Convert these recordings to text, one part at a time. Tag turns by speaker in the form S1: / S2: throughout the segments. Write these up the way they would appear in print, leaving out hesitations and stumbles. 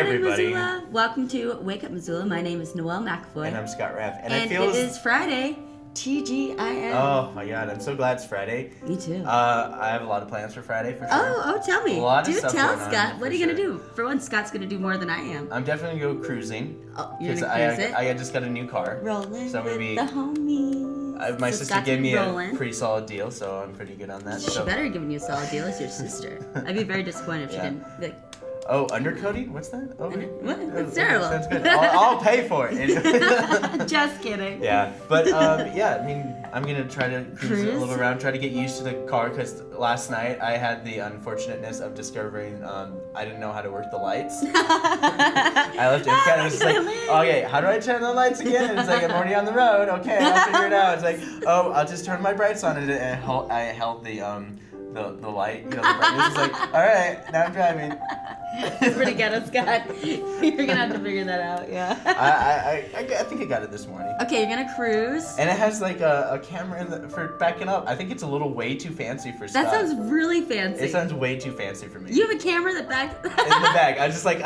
S1: everybody.
S2: Missoula. Welcome to Wake Up Missoula. My name is Noelle McAvoy.
S1: And I'm Scott Raff.
S2: And it is Friday. TGIM.
S1: Oh my God, I'm so glad it's Friday.
S2: Me too.
S1: I have a lot of plans for Friday for sure.
S2: Oh, tell me.
S1: A lot of
S2: do
S1: stuff
S2: tell
S1: going on,
S2: Scott. What are you
S1: for
S2: going to do? For one, Scott's going to do more than I am.
S1: I'm definitely going to go cruising.
S2: Oh, you're going to cruise it?
S1: I just got a new car.
S2: Rolling
S1: so I'm gonna be,
S2: with the homies.
S1: My
S2: So
S1: sister
S2: Scott's
S1: gave me
S2: rolling.
S1: a pretty solid deal, so I'm pretty good on that.
S2: She
S1: So.
S2: better have given you a solid deal. It's your sister. I'd be very disappointed if she didn't. Like,
S1: oh, undercoating? What's that? Oh,
S2: what? That's terrible.
S1: Sounds good. I'll pay for it.
S2: Just kidding.
S1: Yeah, but yeah, I mean, I'm gonna try to cruise a little around, try to get used to the car, because last night I had the unfortunateness of discovering I didn't know how to work the lights. I left it kind of just like, okay, how do I turn the lights again? And it's like, I'm already on the road. Okay, I'll figure it out. It's like, oh, I'll just turn my brights on, and I held the light, the brightness. It's like, all right, now I'm driving.
S2: It's pretty ghetto, Scott. You're gonna have to figure that out, yeah.
S1: I think I got it this morning.
S2: Okay, you're gonna cruise.
S1: And it has like a camera for backing up. I think it's a little way too fancy for Scott.
S2: That sounds really fancy.
S1: It sounds way too fancy for me.
S2: You have a camera that backs
S1: in the back. I just like
S2: you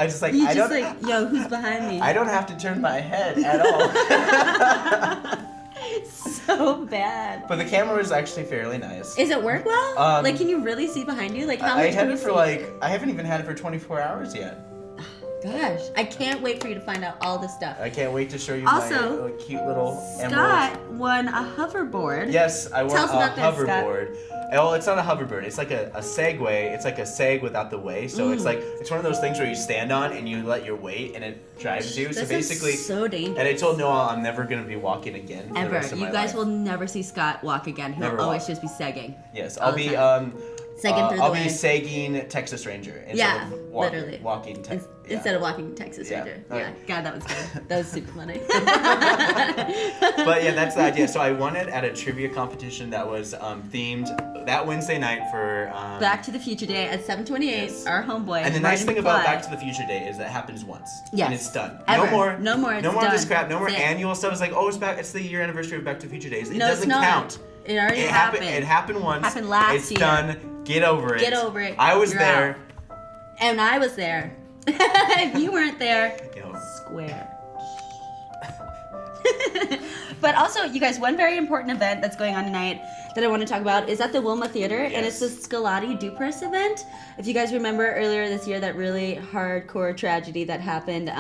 S2: just like, yo, who's behind me?
S1: I don't have to turn my head at all.
S2: So bad.
S1: But the camera is actually fairly nice.
S2: Does it work well? Like, can you really see behind you? Like, how much can you see?
S1: I haven't even had it for 24 hours yet.
S2: Gosh, I can't wait for you to find out all this stuff.
S1: I can't wait to show you
S2: also,
S1: my cute little
S2: Scott
S1: emerald.
S2: won a hoverboard.
S1: Yes, I won
S2: Tell us
S1: a
S2: about this,
S1: hoverboard. Well, it's not a hoverboard. It's like a Segway. It's like a Seg without the way. So it's one of those things where you stand on and you let your weight and it drives you.
S2: This
S1: so basically,
S2: is so dangerous.
S1: And I told Noah I'm never gonna be walking again. For
S2: Ever.
S1: the rest of
S2: You
S1: my
S2: guys
S1: life.
S2: will never see Scott walk again. He'll
S1: Never
S2: always
S1: walk.
S2: just be segging.
S1: Yes,
S2: all
S1: I'll
S2: the
S1: be
S2: time. Segging through the
S1: I'll
S2: lane.
S1: be segging Texas Ranger instead
S2: Yeah,
S1: of
S2: literally.
S1: walking.
S2: Instead of walking Texas
S1: Yeah.
S2: Ranger.
S1: Okay.
S2: Yeah. God, that was good. That was super funny.
S1: But yeah, that's the idea. So I won it at a trivia competition that was themed that Wednesday night for
S2: Back to the Future Day at 7:28.
S1: Yes.
S2: Our homeboy.
S1: And the nice
S2: Martin
S1: thing about
S2: Fly.
S1: Back to the Future Day is that it happens once.
S2: Yes.
S1: And it's done.
S2: Ever.
S1: No more.
S2: No more. It's
S1: no more
S2: done.
S1: of this crap. No more
S2: That's it.
S1: annual stuff. It's like, oh, it's the year anniversary of Back to the Future Days. It
S2: No,
S1: doesn't
S2: it's not.
S1: count.
S2: It already happened.
S1: It happened once.
S2: Happened last
S1: it's
S2: year.
S1: done. Get over it.
S2: Get over it.
S1: I was
S2: You're
S1: there.
S2: out. And I was there. If you weren't there,
S1: Yo.
S2: square. But also, you guys, one very important event that's going on tonight that I want to talk about is at the Wilma Theater, and it's the Scolati Dupress event. If you guys remember earlier this year, that really hardcore tragedy that happened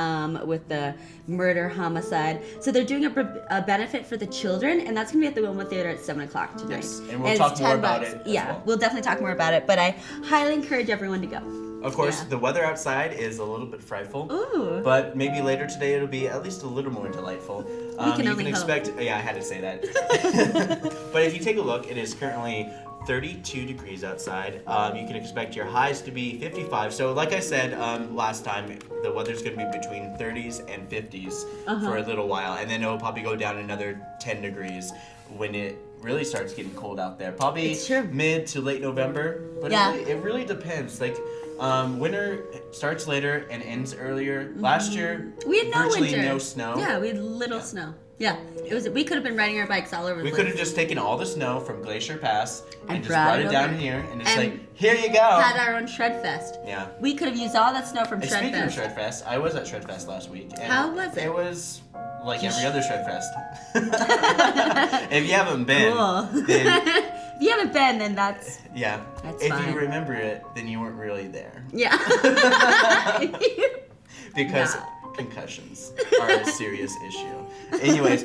S2: with the murder homicide. So they're doing a benefit for the children, and that's going to be at the Wilma Theater at 7 o'clock tonight.
S1: Yes, and we'll talk more about it as well.
S2: We'll definitely talk more about it, but I highly encourage everyone to go.
S1: Of course, the weather outside is a little bit frightful.
S2: Ooh.
S1: But maybe later today it'll be at least a little more delightful.
S2: We can
S1: you
S2: only
S1: can
S2: hope.
S1: expect. Yeah, I had to say that. But if you take a look, it is currently 32 degrees outside. You can expect your highs to be 55. So, like I said last time, the weather's going to be between 30s and 50s for a little while, and then it'll probably go down another 10 degrees when it really starts getting cold out there. Probably mid to late November. But it really depends. Like. Winter starts later and ends earlier. Last year,
S2: we had
S1: virtually
S2: winter.
S1: no snow.
S2: Yeah, we had little snow. Yeah, it was. We could have been riding our bikes all over the
S1: We
S2: place.
S1: could have just taken all the snow from Glacier Pass and just
S2: brought
S1: brought
S2: it
S1: it down
S2: over.
S1: here and just
S2: And
S1: like, here you go.
S2: Had our own Shred Fest.
S1: Yeah.
S2: We could have used all that snow from
S1: And
S2: Shred
S1: speaking of
S2: Fest.
S1: Shred Fest, I was at Shred Fest last week. And
S2: How was it?
S1: It was like every other Shred Fest. If you haven't been,
S2: Cool.
S1: then
S2: If you haven't been, then that's
S1: yeah.
S2: That's
S1: if
S2: fine.
S1: you remember it, then you weren't really there.
S2: yeah.
S1: Because concussions are a serious issue. Anyways,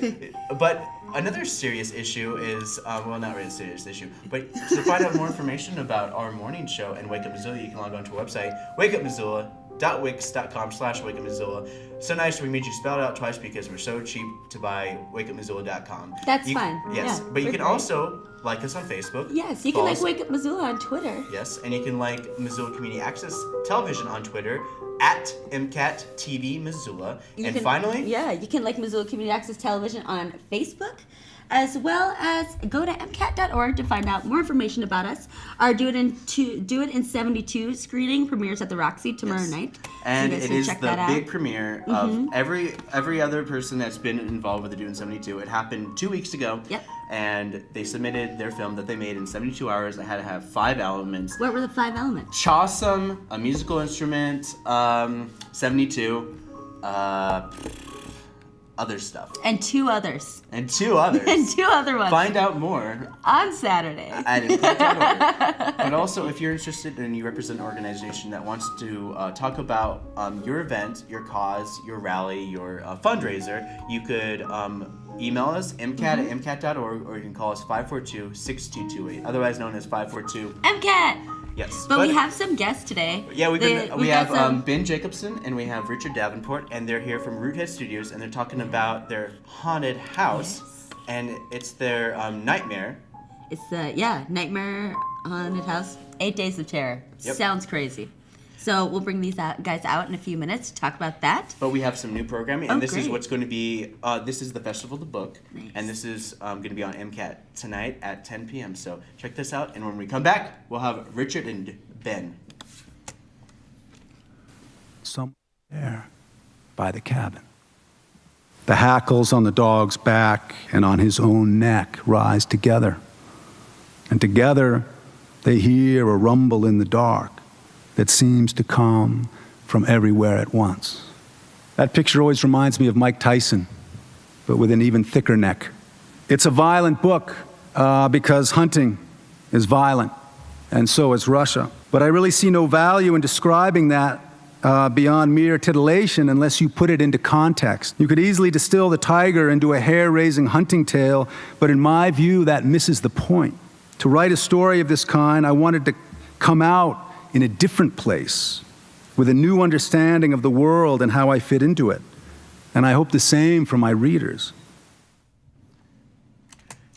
S1: but another serious issue is, well, not really a serious issue, but to find out more information about our morning show and Wake Up Missoula, you can log on to our website, wakeupmissoula.wix.com/wakeupmissoula. So nice we made you spell it out twice because we're so cheap to buy wakeupmissoula.com.
S2: That's fine.
S1: Yes,
S2: Yeah,
S1: but you
S2: we're
S1: can
S2: great.
S1: also like us on Facebook.
S2: Yes, you can
S1: Follow
S2: like
S1: us-
S2: Wake Up Missoula on Twitter.
S1: Yes, and you can like Missoula Community Access Television on Twitter at MCAT TV Missoula. And finally,
S2: you can like Missoula Community Access Television on Facebook, as well as go to mcat.org to find out more information about us. Our Do It in 72 screening premieres at the Roxy tomorrow night.
S1: And
S2: you guys
S1: it
S2: can
S1: is
S2: check
S1: the
S2: that out.
S1: big premiere of every other person that's been involved with the Dune 72. It happened 2 weeks ago.
S2: Yep.
S1: And they submitted their film that they made in 72 hours. It had to have 5 elements.
S2: What were the 5 elements?
S1: Chawsome, a musical instrument, 72, other stuff.
S2: And 2 others.
S1: And 2 others.
S2: And 2 other ones.
S1: Find out more
S2: on Saturday.
S1: at impact.org. But also, if you're interested and you represent an organization that wants to talk about your event, your cause, your rally, your fundraiser, you could email us, mcat@mcat.org, or you can call us 542-6228, otherwise known as 542.
S2: MCAT!
S1: Yes.
S2: But we have some guests today.
S1: Yeah, we have Ben Jacobson and we have Richard Davenport, and they're here from Roothead Studios, and they're talking about their haunted house, and it's their nightmare.
S2: It's the Nightmare Haunted House, 8 Days of Terror.
S1: Yep.
S2: Sounds crazy. So we'll bring these guys out in a few minutes to talk about that.
S1: But we have some new programming, and this is
S2: great.
S1: what's going to be. This is the Festival of the Book,
S2: Nice.
S1: and this is going to be on MCAT tonight at 10 p.m. So check this out, and when we come back, we'll have Richard and Ben.
S3: Somewhere there, by the cabin. The hackles on the dog's back and on his own neck rise together, and together they hear a rumble in the dark that seems to come from everywhere at once. That picture always reminds me of Mike Tyson, but with an even thicker neck. It's a violent book because hunting is violent, and so is Russia. But I really see no value in describing that beyond mere titillation unless you put it into context. You could easily distill the tiger into a hair-raising hunting tale, but in my view, that misses the point. To write a story of this kind, I wanted to come out in a different place, with a new understanding of the world and how I fit into it. And I hope the same for my readers.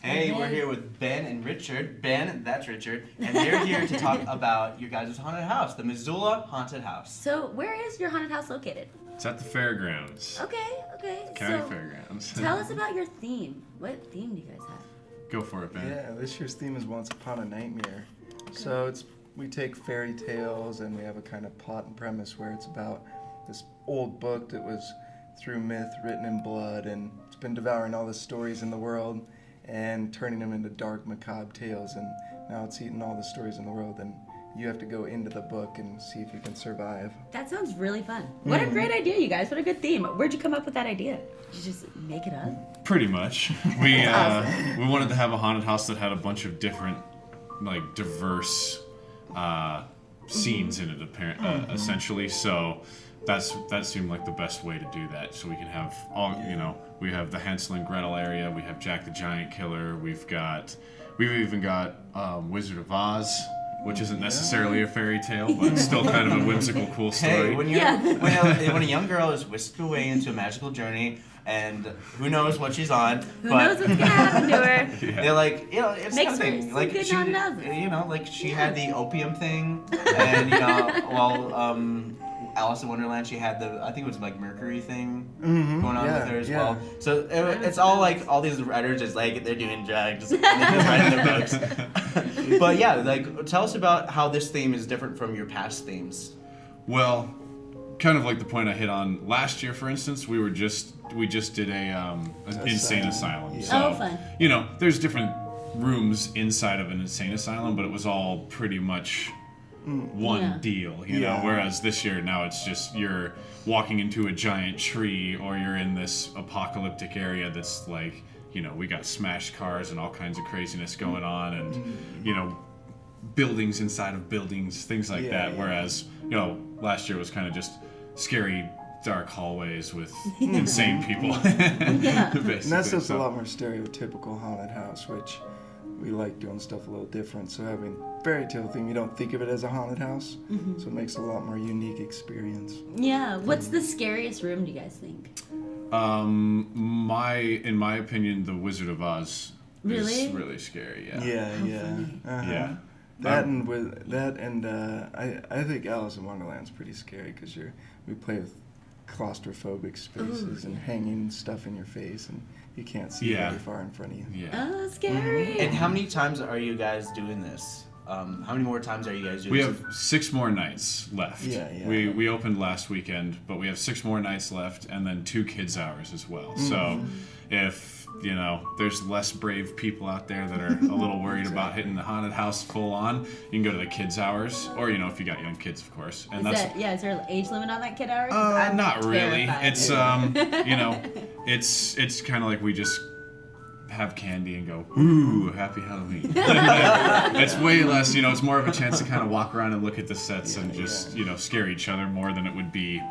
S1: Hey, we're here with Ben and Richard. Ben, that's Richard, and they're here to talk about your guys' haunted house, the Missoula Haunted House.
S2: So where is your haunted house located?
S4: It's at the fairgrounds.
S2: Okay.
S4: County
S2: So
S4: fairgrounds.
S2: tell us about your theme. What theme do you guys have?
S4: Go for it, Ben.
S5: Yeah, this year's theme is Once Upon a Nightmare. So we take fairy tales and we have a kind of plot and premise where it's about this old book that was through myth, written in blood, and it's been devouring all the stories in the world and turning them into dark, macabre tales, and now it's eating all the stories in the world, and you have to go into the book and see if you can survive.
S2: That sounds really fun. What a great idea, you guys. What a good theme. Where'd you come up with that idea? Did you just make it up?
S4: Pretty much. We wanted to have a haunted house that had a bunch of different, diverse scenes in it, essentially. So that seemed like the best way to do that. So we can have we have the Hansel and Gretel area. We have Jack the Giant Killer. We've even got Wizard of Oz, which isn't necessarily a fairy tale, but it's still kind of a whimsical, cool story.
S1: Hey, when a young girl is whisked away into a magical journey, and who knows what she's on,
S2: Who knows what's gonna happen to her?
S4: Yeah.
S1: they're like, it's
S2: Makes
S1: something.
S2: for some
S1: Like
S2: good
S1: she,
S2: non-houses.
S1: she had the opium thing, and while Alice in Wonderland, she had I think it was Mercury thing going on with her as well. So it's all all these writers just they're doing drugs and they're just writing their books. But yeah, tell us about how this theme is different from your past themes.
S4: Well, kind of like the point I hit on last year, for instance, we just did an insane asylum.
S5: Yeah.
S4: So,
S2: Oh, fun.
S4: There's different rooms inside of an insane asylum, but it was all pretty much one deal, you know. Whereas this year, now it's just you're walking into a giant tree, or you're in this apocalyptic area that's we got smashed cars and all kinds of craziness going on, and buildings inside of buildings, things like that. Whereas last year was kind of just scary dark hallways with insane people.
S5: And that's just a lot more stereotypical haunted house, which we like doing stuff a little different. So having fairy tale theme, you don't think of it as a haunted house, so it makes it a lot more unique experience.
S2: Yeah. What's the scariest room, do you guys think?
S4: In my opinion, the Wizard of Oz
S2: Really?
S4: is really scary. Yeah.
S5: Yeah.
S4: Yeah.
S5: I think Alice in Wonderland's pretty scary because we play with claustrophobic spaces and hanging stuff in your face, and you can't see very far in front of you.
S4: Yeah.
S2: Oh, scary.
S1: And how many times are you guys doing this? how many more times are you guys doing?
S4: We have 6 more nights left.
S5: Yeah.
S4: We opened last weekend, but we have 6 more nights left, and then 2 kids hours as well. So if there's less brave people out there that are a little worried about hitting the haunted house full on, you can go to the kids hours, or if you got young kids, of course. And
S2: is there an age limit on that kid hour? I'm
S4: not really.
S2: terrified.
S4: It's it's kind of like we just have candy and go, ooh, happy Halloween. It's way less, it's more of a chance to kind of walk around and look at the sets and just, scare each other more than it would be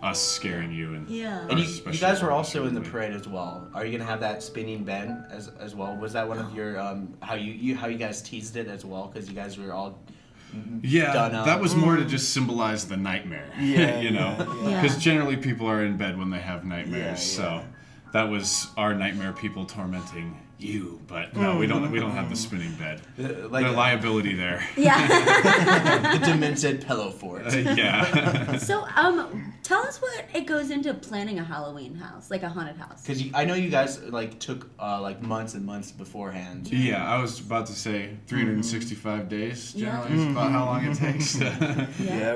S4: us scaring you. And
S1: you guys were also in the parade as well. Are you gonna have that spinning bed as well? Was that one of your how you guys teased it as well? Because you guys were all done up.
S4: That was more to just symbolize the nightmare. Because generally people are in bed when they have nightmares. So that was our nightmare, people tormenting you, but no, we don't have the spinning bed. The liability there.
S1: The demented pillow fort.
S2: So, tell us what it goes into planning a Halloween house, like a haunted house.
S1: Because I know you guys took months and months beforehand.
S4: Yeah, I was about to say 365 days generally is about how long it takes.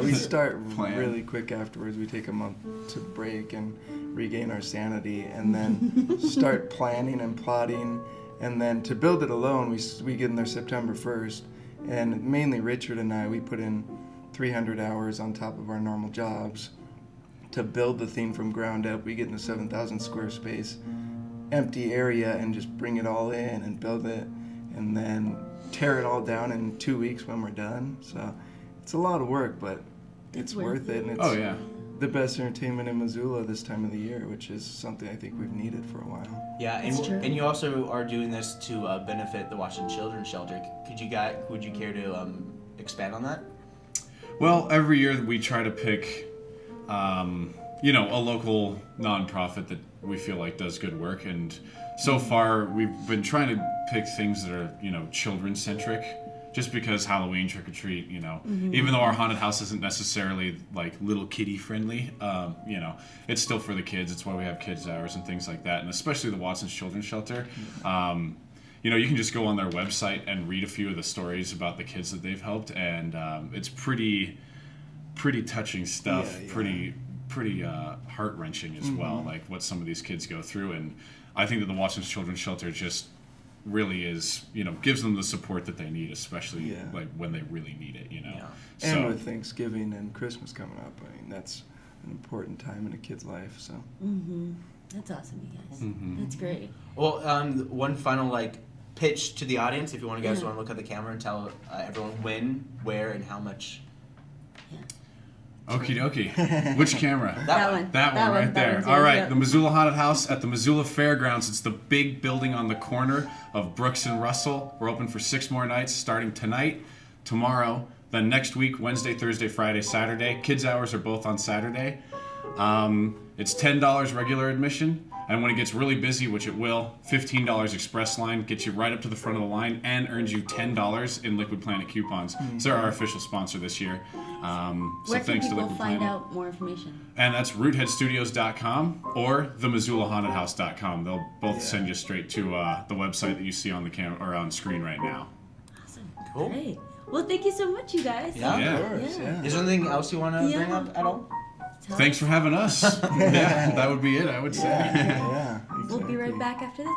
S5: We start really quick afterwards. We take a month to break and regain our sanity, and then start planning and plotting. And then to build it alone, we get in there September 1st, and mainly Richard and I, we put in 300 hours on top of our normal jobs to build the theme from ground up. We get in a 7,000 square space empty area and just bring it all in and build it, and then tear it all down in 2 weeks when we're done. So it's a lot of work, but it's worth it. And it's the best entertainment in Missoula this time of the year, which is something I think we've needed for a while.
S1: Yeah, and you also are doing this to benefit the Washington Children's Shelter. Would you care to expand on that?
S4: Well, every year we try to pick, a local nonprofit that we feel like does good work, and so far we've been trying to pick things that are, children-centric. Just because Halloween trick-or-treat, even though our haunted house isn't necessarily little kiddie friendly, it's still for the kids. It's why we have kids hours and things like that, and especially the Watson's Children's Shelter. You can just go on their website and read a few of the stories about the kids that they've helped, and it's pretty touching stuff, pretty heart-wrenching as well, like what some of these kids go through. And I think that the Watson's Children's Shelter just really is, gives them the support that they need, especially when they really need it, So,
S5: and with Thanksgiving and Christmas coming up, that's an important time in a kid's life. So
S2: That's awesome, you guys. That's great.
S1: Well, one final pitch to the audience, if you want to look at the camera and tell everyone when, where, and how much.
S4: Okie dokie. Which camera?
S2: That one.
S4: That one right there. All right, the Missoula Haunted House at the Missoula Fairgrounds. It's the big building on the corner of Brooks and Russell. We're open for 6 more nights, starting tonight, tomorrow, then next week, Wednesday, Thursday, Friday, Saturday. Kids' hours are both on Saturday. It's $10 regular admission, and when it gets really busy, which it will, $15 express line gets you right up to the front of the line and earns you $10 in Liquid Planet coupons. So they're our official sponsor this year.
S2: Where can people find out more information?
S4: And that's rootheadstudios.com or themissoulahauntedhouse.com. They'll both send you straight to the website that you see on the camera or on screen right now.
S2: Awesome.
S1: Cool.
S2: Great. Well, thank you so much, you guys.
S1: Yeah.
S5: Of course,
S1: Is there anything else you want to bring up at all?
S4: Thanks for having us. That would be it, I would say.
S5: Exactly.
S2: We'll be right back after this.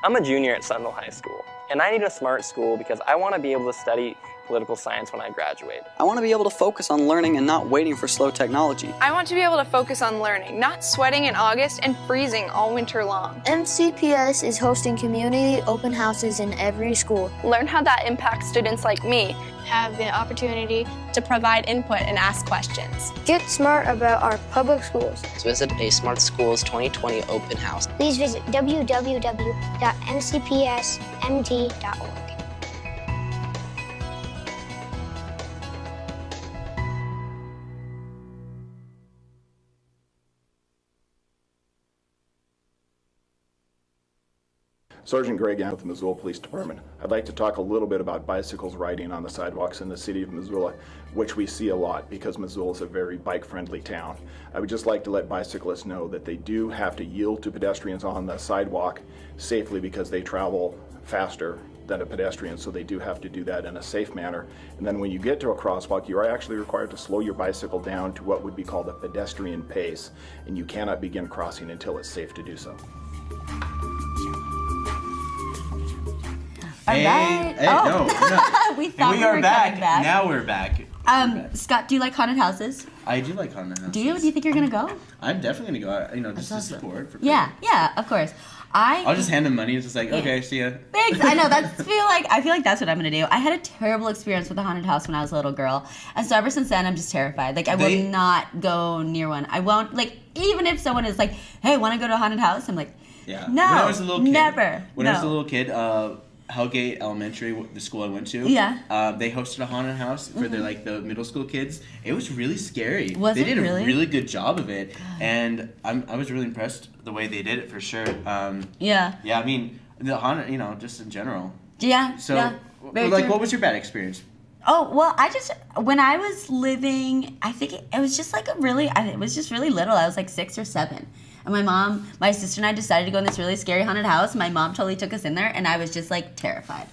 S6: I'm a junior at Sentinel High School, and I need a smart school because I want to be able to study political science when I graduate.
S7: I want to be able to focus on learning and not waiting for slow technology.
S8: I want to be able to focus on learning, not sweating in August and freezing all winter long.
S9: MCPS is hosting community open houses in every school.
S8: Learn how that impacts students like me. Have the opportunity to provide input and ask questions.
S9: Get smart about our public schools.
S7: Visit a Smart Schools 2020 open house.
S9: Please visit www.mcpsmd.org.
S10: Sergeant Greg Ann with the Missoula Police Department. I'd like to talk a little bit about bicycles riding on the sidewalks in the city of Missoula, which we see a lot because Missoula is a very bike-friendly town. I would just like to let bicyclists know that they do have to yield to pedestrians on the sidewalk safely because they travel faster than a pedestrian, so they do have to do that in a safe manner. And then when you get to a crosswalk, you are actually required to slow your bicycle down to what would be called a pedestrian pace, and you cannot begin crossing until it's safe to do so.
S2: All right.
S1: No.
S2: We thought
S1: we are
S2: were
S1: back.
S2: coming back.
S1: Now we're back.
S2: Scott, do you like haunted houses?
S1: I do like haunted houses.
S2: Do you? Do you think you're gonna go?
S1: I'm definitely gonna go. Just to
S2: awesome.
S1: support. For
S2: Yeah, of course.
S1: I'll just hand them money. It's just like, okay, see ya.
S2: Thanks. I know. I feel like that's what I'm gonna do. I had a terrible experience with a haunted house when I was a little girl, and so ever since then, I'm just terrified. Like I will not go near one. I won't. Like even if someone is like, "Hey, want to go to a haunted house?" I'm like,
S1: yeah.
S2: No.
S1: When I was a little kid,
S2: never.
S1: When I was a little kid, Hellgate Elementary, the school I went to, they hosted a haunted house for the middle school kids. It was really scary. They did a really good job of it, and I was really impressed the way they did it for sure. Yeah, I mean the haunted, just in general.
S2: Yeah.
S1: So,
S2: Very
S1: like,
S2: true.
S1: what was your bad experience?
S2: Oh, well, when I was living, I think it was just like it was just really little. I was like 6 or 7. And my sister and I decided to go in this really scary haunted house. My mom totally took us in there, and I was just like terrified.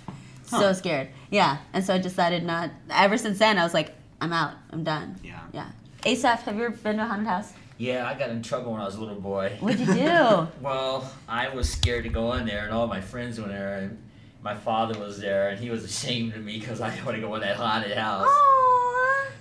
S2: So scared. Yeah. And so I decided not, ever since then, I was like, I'm out. I'm done. Yeah. Asaph, have you ever been to a haunted house?
S11: Yeah, I got in trouble when I was a little boy.
S2: What'd you do?
S11: Well, I was scared to go in there, and all my friends went there, and my father was there, and he was ashamed of me because I didn't want to go in that haunted house.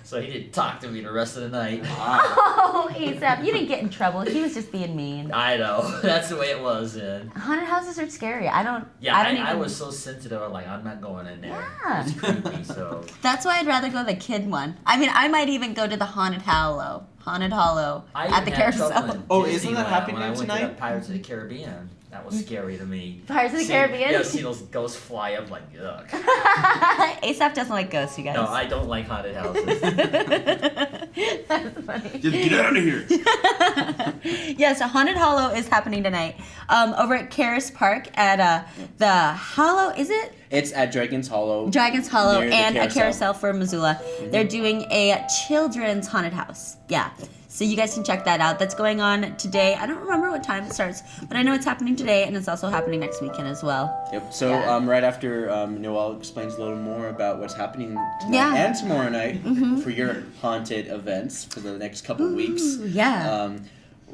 S11: So he didn't talk to me the rest of the night.
S2: Oh, Asaph, you didn't get in trouble. He was just being mean.
S11: I know. That's the way it was then.
S2: Haunted houses are scary.
S11: I was so sensitive. I'm like, I'm not going in there.
S2: Yeah.
S11: It's creepy, so.
S2: That's why I'd rather go to the kid one. I mean, I might even go to the Haunted Hollow at the carousel.
S11: Oh,
S1: isn't that happening
S11: when I went
S1: tonight?
S11: to the Pirates of the Caribbean. That was scary to me.
S2: Pirates of the Caribbean?
S11: Yeah, see those ghosts fly up like, ugh.
S2: Asaph doesn't like ghosts, you guys.
S11: No, I don't like haunted houses.
S2: That's funny.
S1: Just get out of here.
S2: Yeah, so Haunted Hollow is happening tonight over at Karis Park at the Hollow, is it?
S1: It's at Dragon's Hollow.
S2: And a carousel for Missoula. Mm-hmm. They're doing a children's haunted house. Yeah. So you guys can check that out. That's going on today. I don't remember what time it starts, but I know it's happening today, and it's also happening next weekend as well.
S1: Yep. So right after Noelle explains a little more about what's happening tonight and tomorrow night for your haunted events for the next couple weeks.
S2: Yeah.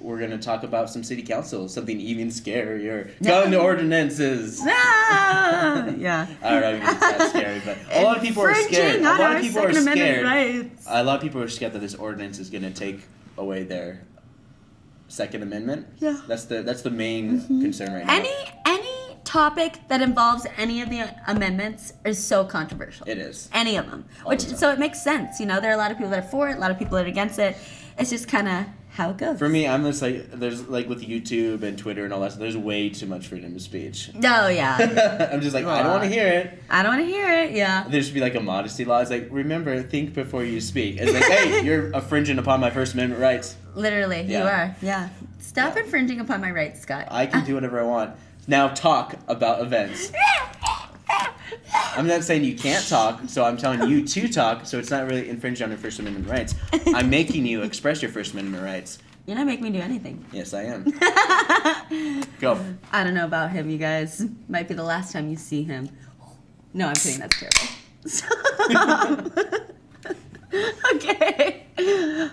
S1: We're going to talk about some city council, something even scarier. Gun ordinances.
S2: Yeah.
S1: I don't know if it's that scary, but a lot of people are scared. A lot of people are scared. A lot of people are scared that this ordinance is going to take away their Second Amendment. Yeah. That's the main concern right now.
S2: Any topic that involves any of the amendments is so controversial.
S1: It is.
S2: Any of them. So it makes sense. There are a lot of people that are for it, a lot of people that are against it. It's just kind of how it goes.
S1: For me, I'm just like, there's like with YouTube and Twitter and all that stuff, there's way too much freedom of speech.
S2: Oh, yeah.
S1: I'm just like, I don't want to hear it.
S2: I don't want to hear it, yeah.
S1: There should be like a modesty law. It's like, remember, think before you speak. It's like, hey, you're infringing upon my First Amendment rights.
S2: Literally, you are, yeah. Stop infringing upon my rights, Scott.
S1: I can do whatever I want. Now talk about events. I'm not saying you can't talk, so I'm telling you to talk, so it's not really infringing on your First Amendment rights. I'm making you express your First Amendment rights.
S2: You're not making me do anything.
S1: Yes, I am. Go.
S2: I don't know about him, you guys. Might be the last time you see him. No, I'm kidding. That's terrible.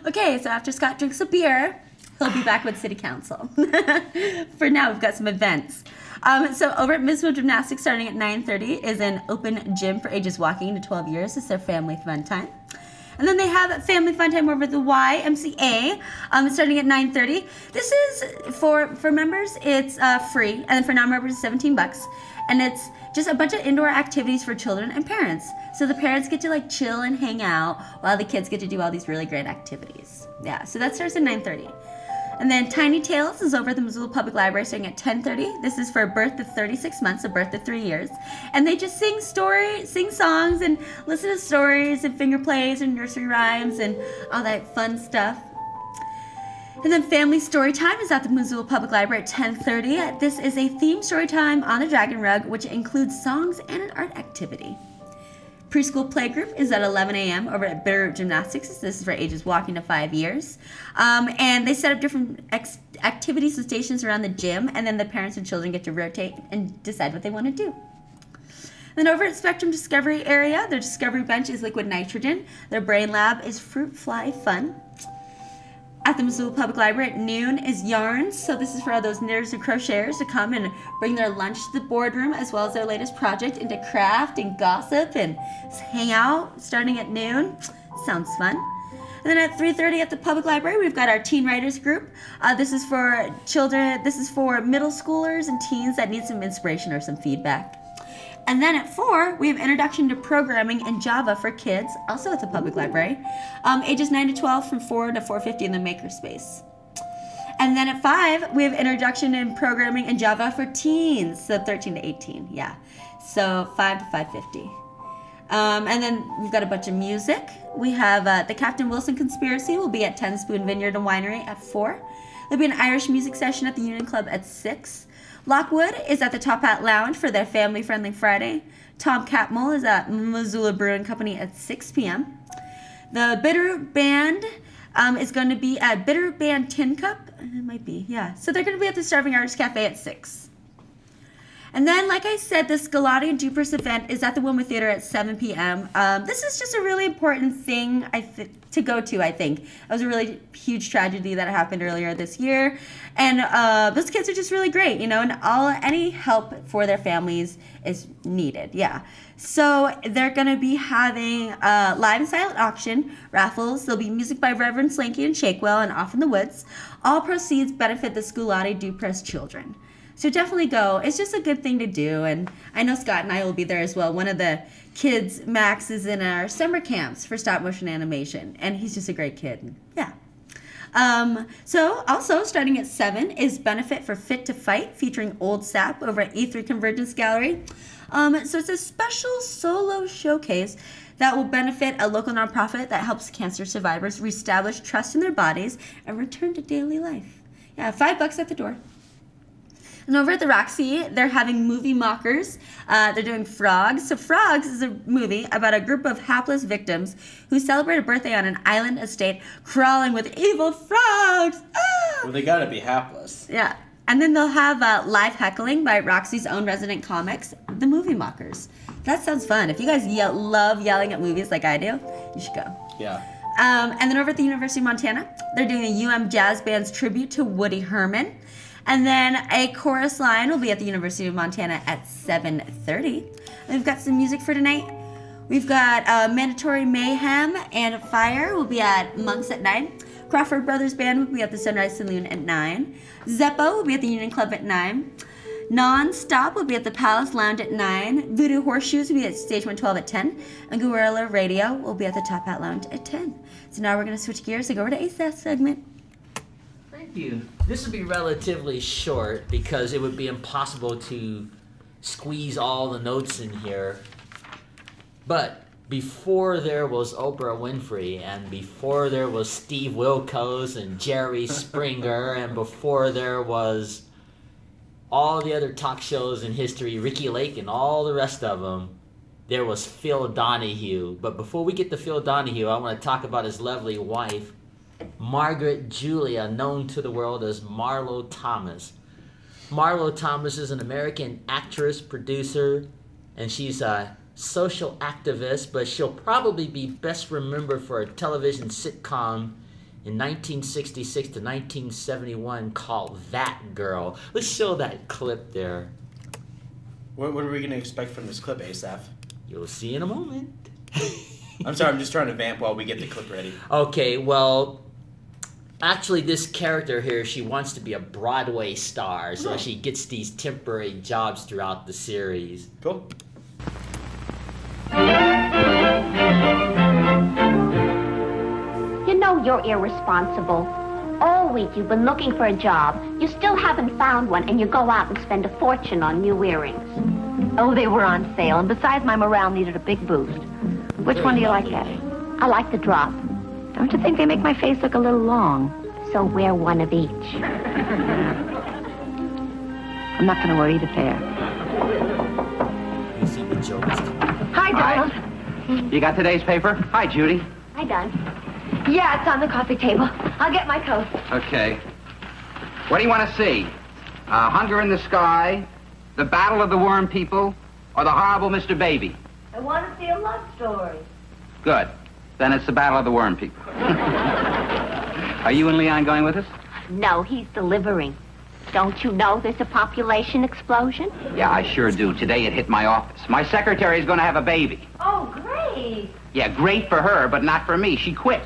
S2: Okay, so after Scott drinks a beer, he'll be back with City Council. For now, we've got some events. So over at Missoula Gymnastics, starting at 9:30, is an open gym for ages walking to 12 years. It's their family fun time. And then they have family fun time over at the YMCA, starting at 9:30. This is for members, it's free, and then for non-members, it's $17. And it's just a bunch of indoor activities for children and parents. So the parents get to like chill and hang out while the kids get to do all these really great activities. Yeah, so that starts at 9:30. And then Tiny Tales is over at the Missoula Public Library starting at 10:30. This is for birth to 36 months, so birth to 3 years. And they just sing songs and listen to stories and finger plays and nursery rhymes and all that fun stuff. And then Family Story Time is at the Missoula Public Library at 10:30. This is a themed story time on the Dragon Rug, which includes songs and an art activity. Preschool playgroup is at 11 a.m. over at Bitterroot Gymnastics. This is for ages walking to 5 years. And they set up different activities and stations around the gym, and then the parents and children get to rotate and decide what they want to do. Then over at Spectrum Discovery area, their Discovery Bench is liquid nitrogen. Their Brain Lab is Fruit Fly Fun. At the Missoula Public Library at noon is Yarns. So this is for all those knitters and crocheters to come and bring their lunch to the boardroom, as well as their latest project into craft and gossip and hang out starting at noon. Sounds fun. And then at 3:30 at the Public Library, we've got our Teen Writers Group. This is for children, this is for middle schoolers and teens that need some inspiration or some feedback. And then at 4, we have Introduction to Programming in Java for Kids, also at the Public Library. Ages 9 to 12 from 4 to 4:50 in the Makerspace. And then at 5, we have Introduction in Programming in Java for Teens, so 13 to 18, yeah. So 5 to 5:50. And then we've got a bunch of music. We have the Captain Wilson Conspiracy will be at 10 Spoon Vineyard and Winery at 4. There'll be an Irish music session at the Union Club at 6. Lockwood is at the Top Hat Lounge for their family-friendly Friday. Tom Catmull is at Missoula Brewing Company at 6 p.m. The Bitter Band is going to be at Bitter Band Tin Cup. It might be, yeah. So they're going to be at the Starving Artist Cafe at 6. And then, like I said, the Scolati and Dupress event is at the Wilma Theater at 7 p.m. This is just a really important thing to go to, I think. It was a really huge tragedy that happened earlier this year. And those kids are just really great, you know, and any help for their families is needed, yeah. So they're going to be having a live and silent auction, raffles. There'll be music by Reverend Slinky and Shakewell and Off in the Woods. All proceeds benefit the Scolati Dupress children. So definitely go. It's just a good thing to do. And I know Scott and I will be there as well. One of the kids, Max, is in our summer camps for stop motion animation. And he's just a great kid. Yeah. So also starting at 7 is Benefit for Fit to Fight featuring Old Sap over at E3 Convergence Gallery. So it's a special solo showcase that will benefit a local nonprofit that helps cancer survivors reestablish trust in their bodies and return to daily life. Yeah, $5 at the door. And over at the Roxy, they're having movie mockers. They're doing Frogs. So Frogs is a movie about a group of hapless victims who celebrate a birthday on an island estate crawling with evil frogs. Ah!
S1: Well, they gotta be hapless.
S2: Yeah. And then they'll have live heckling by Roxy's own resident comics, the Movie Mockers. That sounds fun. If you guys love yelling at movies like I do, you should go.
S1: Yeah.
S2: And then over at the University of Montana, they're doing a UM Jazz Band's tribute to Woody Herman. And then a chorus line will be at the University of Montana at 7:30. And we've got some music for tonight. We've got Mandatory Mayhem and Fire will be at Monks at 9. Crawford Brothers Band will be at the Sunrise Saloon at 9. Zeppo will be at the Union Club at 9. Non-Stop will be at the Palace Lounge at 9. Voodoo Horseshoes will be at Stage 112 at 10. And Guerrilla Radio will be at the Top Hat Lounge at 10. So now we're going to switch gears and go over to ASAS segment.
S11: Thank you. This will be relatively short because it would be impossible to squeeze all the notes in here. But before there was Oprah Winfrey, and before there was Steve Wilkos and Jerry Springer, and before there was all the other talk shows in history, Ricky Lake and all the rest of them, there was Phil Donahue. But before we get to Phil Donahue, I want to talk about his lovely wife, Margaret Julia, known to the world as Marlo Thomas. Marlo Thomas is an American actress, producer, and she's a social activist, but she'll probably be best remembered for a television sitcom in 1966 to 1971 called That Girl. Let's show that clip there.
S1: What are we going to expect from this clip, Asaph?
S11: You'll see in a moment.
S1: I'm sorry, I'm just trying to vamp while we get the clip ready.
S11: Okay, well, actually this character here, she wants to be a Broadway star, so she gets these temporary jobs throughout the series.
S1: Cool.
S12: You know you're irresponsible. All week you've been looking for a job. You still haven't found one, and you go out and spend a fortune on new earrings.
S13: Oh, they were on sale, and besides, my morale needed a big boost. Which one do you like better?
S12: I like the drop.
S13: Don't you think they make my face look a little long?
S12: So wear one of each.
S13: I'm not going to wear either pair.
S11: You see the jokes.
S13: Hi, Donald.
S14: You got today's paper? Hi, Judy.
S12: Hi, Don. Yeah, it's on the coffee table. I'll get my coat.
S14: Okay. What do you want to see? Hunger in the Sky, The Battle of the Worm People, or the horrible Mr. Baby?
S13: I want to see a love story.
S14: Good. Then it's the Battle of the Worm People. Are you and Leon going with us?
S12: No, he's delivering. Don't you know there's a population explosion?
S14: Yeah, I sure do. Today it hit my office. My secretary is going to have a baby.
S13: Oh, great.
S14: Yeah, great for her, but not for me. She quit.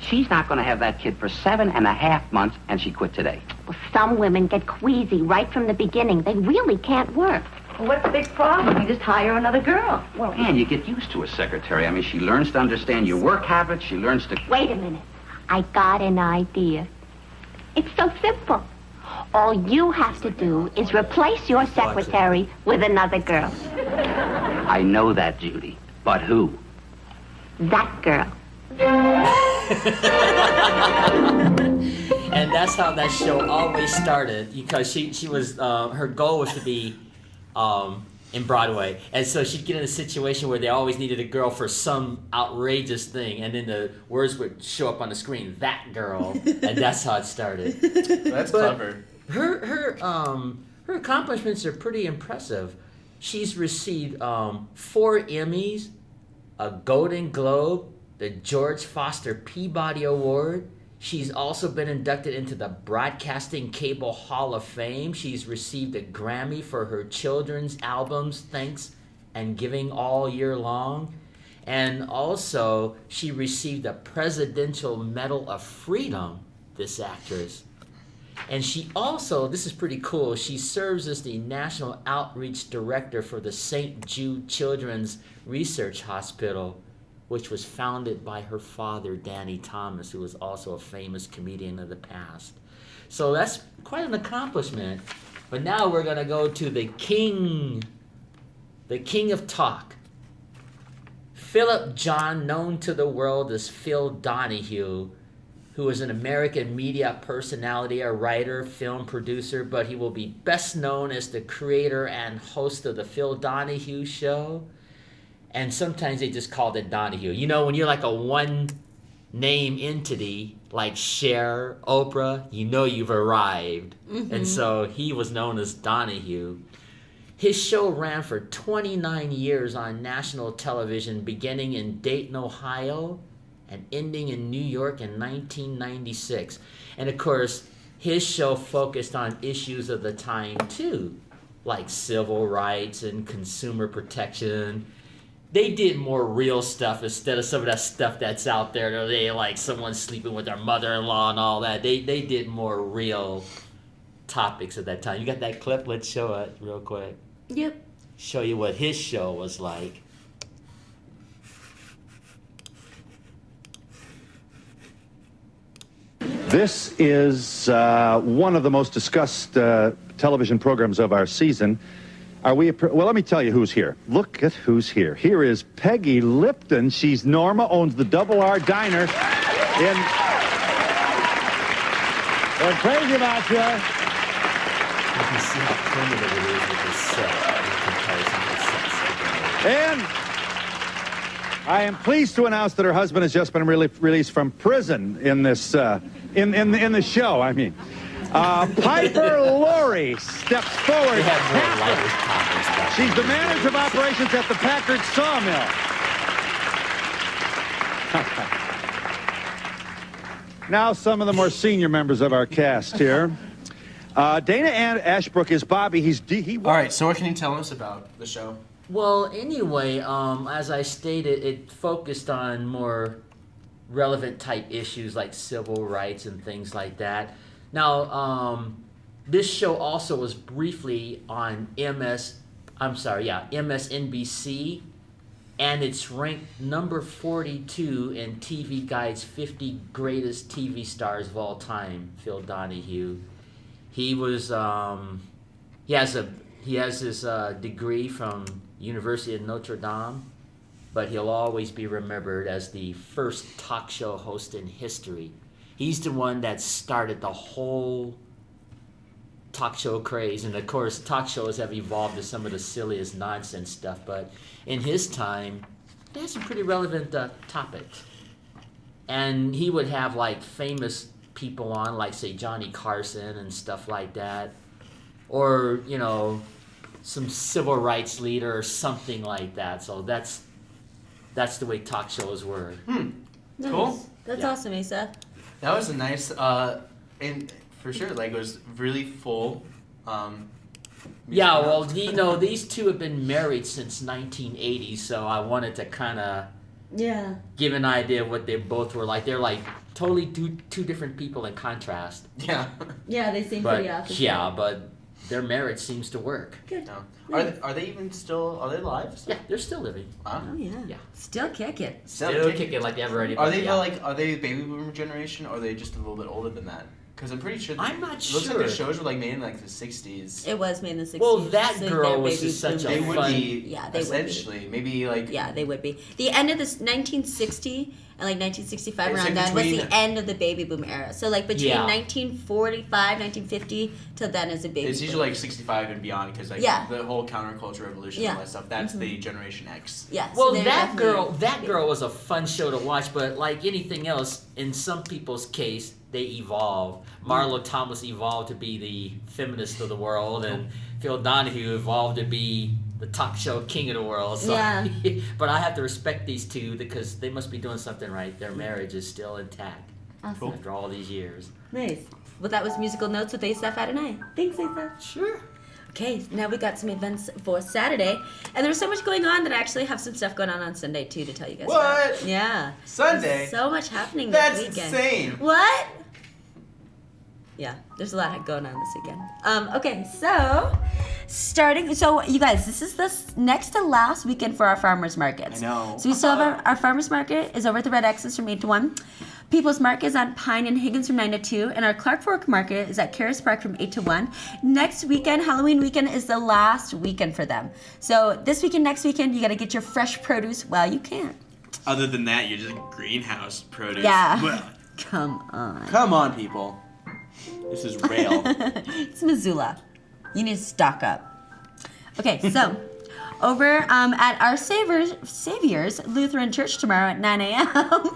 S14: She's not going to have that kid for 7.5 months, and she quit today.
S12: Well, some women get queasy right from the beginning. They really can't work.
S13: Well, what's the big problem? You just hire another girl.
S14: Well, Ann, you get used to a secretary. I mean, she learns to understand your work habits. She learns to...
S12: Wait a minute. I got an idea. It's so simple. All you have to do is replace your secretary with another girl.
S14: I know that, Judy. But who?
S12: That girl.
S11: And that's how that show always started, because she was her goal was to be in Broadway, and so she'd get in a situation where they always needed a girl for some outrageous thing, and then the words would show up on the screen, "that girl," and that's how it started.
S1: That's clever.
S11: Her accomplishments are pretty impressive. She's received 4 Emmys, a Golden Globe, the George Foster Peabody Award. She's also been inducted into the Broadcasting Cable Hall of Fame. She's received a Grammy for her children's albums, Thanks and Giving All Year Long. And also, she received the Presidential Medal of Freedom, this actress. And she also, this is pretty cool, she serves as the National Outreach Director for the St. Jude Children's Research Hospital, which was founded by her father, Danny Thomas, who was also a famous comedian of the past. So that's quite an accomplishment. But now we're going to go to the king of talk. Philip John, known to the world as Phil Donahue, who is an American media personality, a writer, film producer, but he will be best known as the creator and host of the Phil Donahue Show. And sometimes they just called it Donahue. You know, when you're like a one-name entity, like Cher, Oprah, you know you've arrived. Mm-hmm. And so he was known as Donahue. His show ran for 29 years on national television, beginning in Dayton, Ohio, and ending in New York in 1996. And of course, his show focused on issues of the time too, like civil rights and consumer protection. They did more real stuff instead of some of that stuff that's out there. They like someone sleeping with their mother-in-law and all that. They did more real topics at that time. You got that clip? Let's show it real quick.
S2: Yep.
S11: Show you what his show was like.
S15: This is one of the most discussed television programs of our season. Well, let me tell you who's here. Look at who's here. Here is Peggy Lipton. She's Norma, owns the Double R Diner in... We're crazy about you.
S11: You can see how primitive it is with this set in comparison to sets together.
S15: And I am pleased to announce that her husband has just been released from prison in this, in the show, I mean. Piper Laurie steps forward. She's the manager of operations at the Packard Sawmill. Now some of the more senior members of our cast here. Dana Ashbrook is Bobby.
S1: All right, so what can you tell us about the show?
S11: Well, anyway, as I stated, it focused on more relevant type issues like civil rights and things like that. Now, this show also was briefly on MSNBC, and it's ranked number 42 in TV Guide's 50 Greatest TV Stars of All Time. Phil Donahue. He was he has his degree from University of Notre Dame, but he'll always be remembered as the first talk show host in history. He's the one that started the whole talk show craze. And of course, talk shows have evolved to some of the silliest nonsense stuff. But in his time, they had some pretty relevant topics. And he would have like famous people on, like say Johnny Carson and stuff like that. Or, you know, some civil rights leader or something like that. So that's the way talk shows were.
S2: Nice.
S1: Cool.
S2: That's awesome, Asa.
S1: That was a nice, and for sure, like it was really full.
S11: Yeah, well, these two have been married since 1980, so I wanted to kind of give an idea of what they both were like. They're like totally two different people in contrast.
S1: Yeah.
S2: Yeah, they seem pretty opposite.
S11: Yeah, but their marriage seems to work.
S2: Good.
S1: No. Are they even still? Are they alive?
S11: Yeah, they're still living.
S1: Wow.
S2: Oh yeah.
S11: Yeah.
S2: Still kicking.
S11: Still kicking like ever.
S1: Are they are they baby boomer generation, or are they just a little bit older than that? Because I'm pretty sure.
S11: I'm not
S1: Looks like the shows were like made in like the 60s.
S2: It was made in the 60s.
S11: Well, that
S2: so
S11: girl
S2: they're
S11: was
S2: baby
S11: just such a
S2: boomers.
S11: fun.
S2: Yeah, they
S1: essentially,
S2: would be.
S1: maybe like.
S2: Yeah, they would be. The end of this 1960 and like 1965
S1: It's
S2: around
S1: like
S2: then was
S1: between-
S2: the end of the baby boom era. So like between
S11: Yeah.
S2: 1945, 1950 till then is a baby.
S1: It's
S2: boom.
S1: usually like 65 and beyond because like
S2: Yeah.
S1: the whole counterculture revolution and all that stuff. That's the Generation X.
S2: Yeah.
S11: Well,
S2: so they're
S11: that
S2: definitely-
S11: girl was a fun show to watch, but like anything else, in some people's case, they evolve. Marlo Thomas evolved to be the feminist of the world, and Phil Donahue evolved to be the talk show king of the world. So,
S2: Yeah.
S11: but I have to respect these two because they must be doing something right. Their marriage is still intact
S2: Awesome.
S11: after all these years.
S2: Nice. Well, that was Musical Notes with Asa Adonai. Thanks, Asa.
S11: Sure.
S2: Okay, now we got some events for Saturday, and there's so much going on that I actually have some stuff going on Sunday too to tell you guys
S1: What?
S2: about. Yeah.
S1: Sunday?
S2: There's so much happening
S1: That's
S2: this weekend.
S1: insane.
S2: What? Yeah, there's a lot going on this weekend. Okay, so so you guys, this is the next to last weekend for our farmers markets.
S1: I know.
S2: So we still have our farmers market is over at the Red X's from 8 to 1. People's Market is on Pine and Higgins from 9 to 2, and our Clark Fork Market is at Caris Park from 8 to 1. Next weekend, Halloween weekend, is the last weekend for them. So this weekend, next weekend, you got to get your fresh produce while you can.
S1: Other than that, you're just greenhouse produce.
S2: Yeah.
S1: Well,
S2: Come on.
S1: come on, people. This is real.
S2: It's Missoula. You need to stock up. Okay, so over at our Savior's Lutheran Church tomorrow at 9 a.m.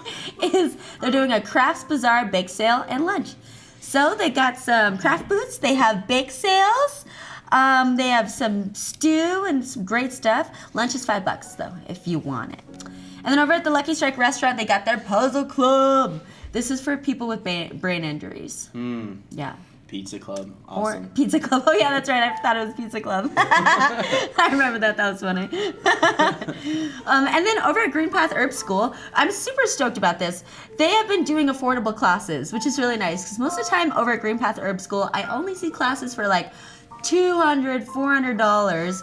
S2: they're doing a crafts bazaar, bake sale, and lunch. So they got some craft booths. They have bake sales. They have some stew and some great stuff. Lunch is $5 though, if you want it. And then over at the Lucky Strike restaurant, they got their puzzle club. This is for people with brain injuries. Yeah.
S1: Pizza Club. Awesome.
S2: Or Pizza Club. Oh yeah, that's right. I thought it was Pizza Club. I remember that. That was funny. And then over at Green Path Herb School, I'm super stoked about this. They have been doing affordable classes, which is really nice because most of the time over at Green Path Herb School, I only see classes for like $200, $400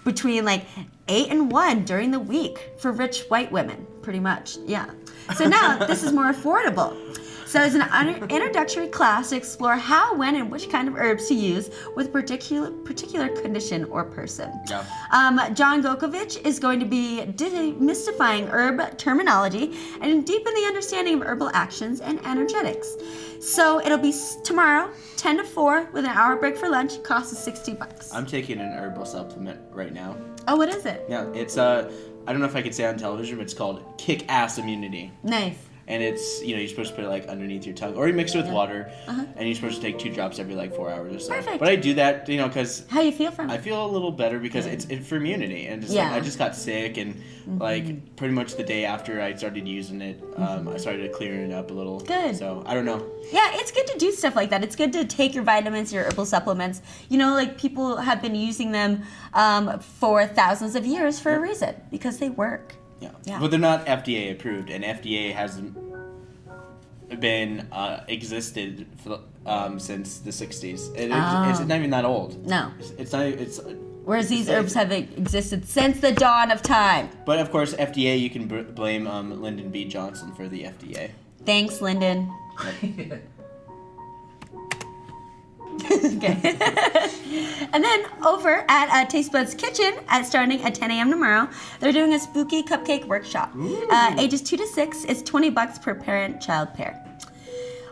S2: between like 8 and 1 during the week for rich white women, pretty much. Yeah. So now this is more affordable. So it's an introductory class to explore how, when, and which kind of herbs to use with particular condition or person.
S1: Yeah.
S2: John Gokovich is going to be demystifying herb terminology and deepen the understanding of herbal actions and energetics. So it'll be tomorrow, 10 to 4, with an hour break for lunch. It costs us $60.
S1: I'm taking an herbal supplement right now.
S2: Oh, what is it?
S1: Yeah, it's I don't know if I could say on television, but it's called Kick Ass Immunity.
S2: Nice.
S1: And it's, you're supposed to put it like underneath your tongue, or you mix it with water, and you're supposed to take 2 drops every like 4 hours or so.
S2: Perfect.
S1: But I do that, because
S2: How you feel from it?
S1: I feel a little better because it's for immunity, and just,
S2: Yeah.
S1: I just got sick, and like pretty much the day after I started using it, I started clearing it up a little.
S2: Good.
S1: So I don't know.
S2: Yeah, it's good to do stuff like that. It's good to take your vitamins, your herbal supplements. Like people have been using them for thousands of years for a reason, because they work.
S1: Yeah. But they're not FDA approved, and FDA hasn't been existed for, since the 60s. It's not even that old.
S2: No.
S1: It's not. It's.
S2: Whereas these herbs have existed since the dawn of time.
S1: But of course, FDA, you can blame Lyndon B. Johnson for the FDA.
S2: Thanks, Lyndon. Okay. And then over at Taste Buds Kitchen, starting at 10 a.m. tomorrow, they're doing a spooky cupcake workshop. Ages 2 to 6 is $20 per parent-child pair.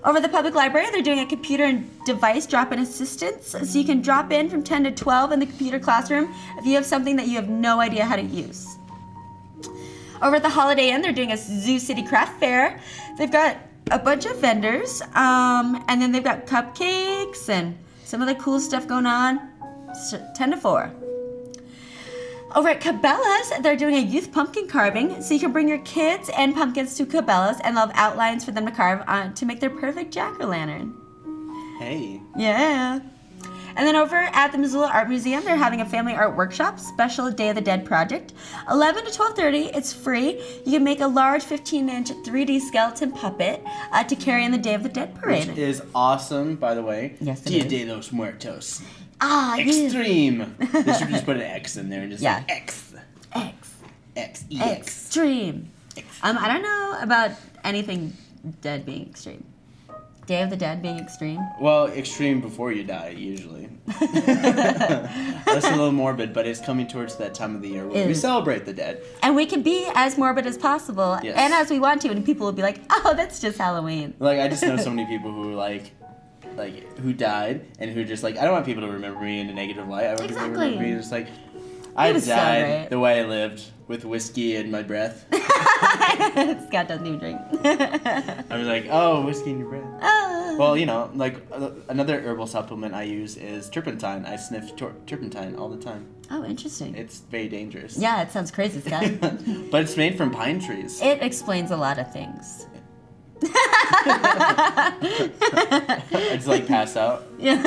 S2: Over at the public library, they're doing a computer and device drop-in assistance, so you can drop in from 10 to 12 in the computer classroom if you have something that you have no idea how to use. Over at the Holiday Inn, they're doing a Zoo City Craft Fair. They've got a bunch of vendors, and then they've got cupcakes and some of the cool stuff going on. 10 to 4. Over at Cabela's, they're doing a youth pumpkin carving, so you can bring your kids and pumpkins to Cabela's, and they'll have outlines for them to carve on to make their perfect jack-o'-lantern.
S16: Hey.
S2: Yeah. And then over at the Missoula Art Museum, they're having a family art workshop, special Day of the Dead project. 11 to 12:30, it's free. You can make a large 15-inch 3D skeleton puppet to carry in the Day of the Dead parade.
S16: Which is awesome, by the way.
S2: Yes, it
S16: Dia
S2: is.
S16: de los Muertos.
S2: Ah,
S16: Extreme. They should just put an X in there and just like X. EX.
S2: Extreme. I don't know about anything dead being extreme. Day of the Dead being extreme.
S16: Well, extreme before you die, usually. That's a little morbid, but it's coming towards that time of the year where we celebrate the dead.
S2: And we can be as morbid as possible,
S16: Yes.
S2: and as we want to, and people will be like, "Oh, that's just Halloween."
S16: Like, I just know so many people who who died and who just like, I don't want people to remember me in a negative light. I want people to remember me just like, I
S2: was so
S16: died
S2: great.
S16: the way I lived, with whiskey in my breath.
S2: Scott doesn't even drink.
S16: I was like, oh, whiskey in your breath.
S2: Oh.
S16: Well, you know, like another herbal supplement I use is turpentine. I sniff turpentine all the time.
S2: Oh, interesting.
S16: It's very dangerous.
S2: Yeah, it sounds crazy, Scott.
S16: But it's made from pine trees.
S2: It explains a lot of things.
S16: I just like pass out.
S2: Yeah,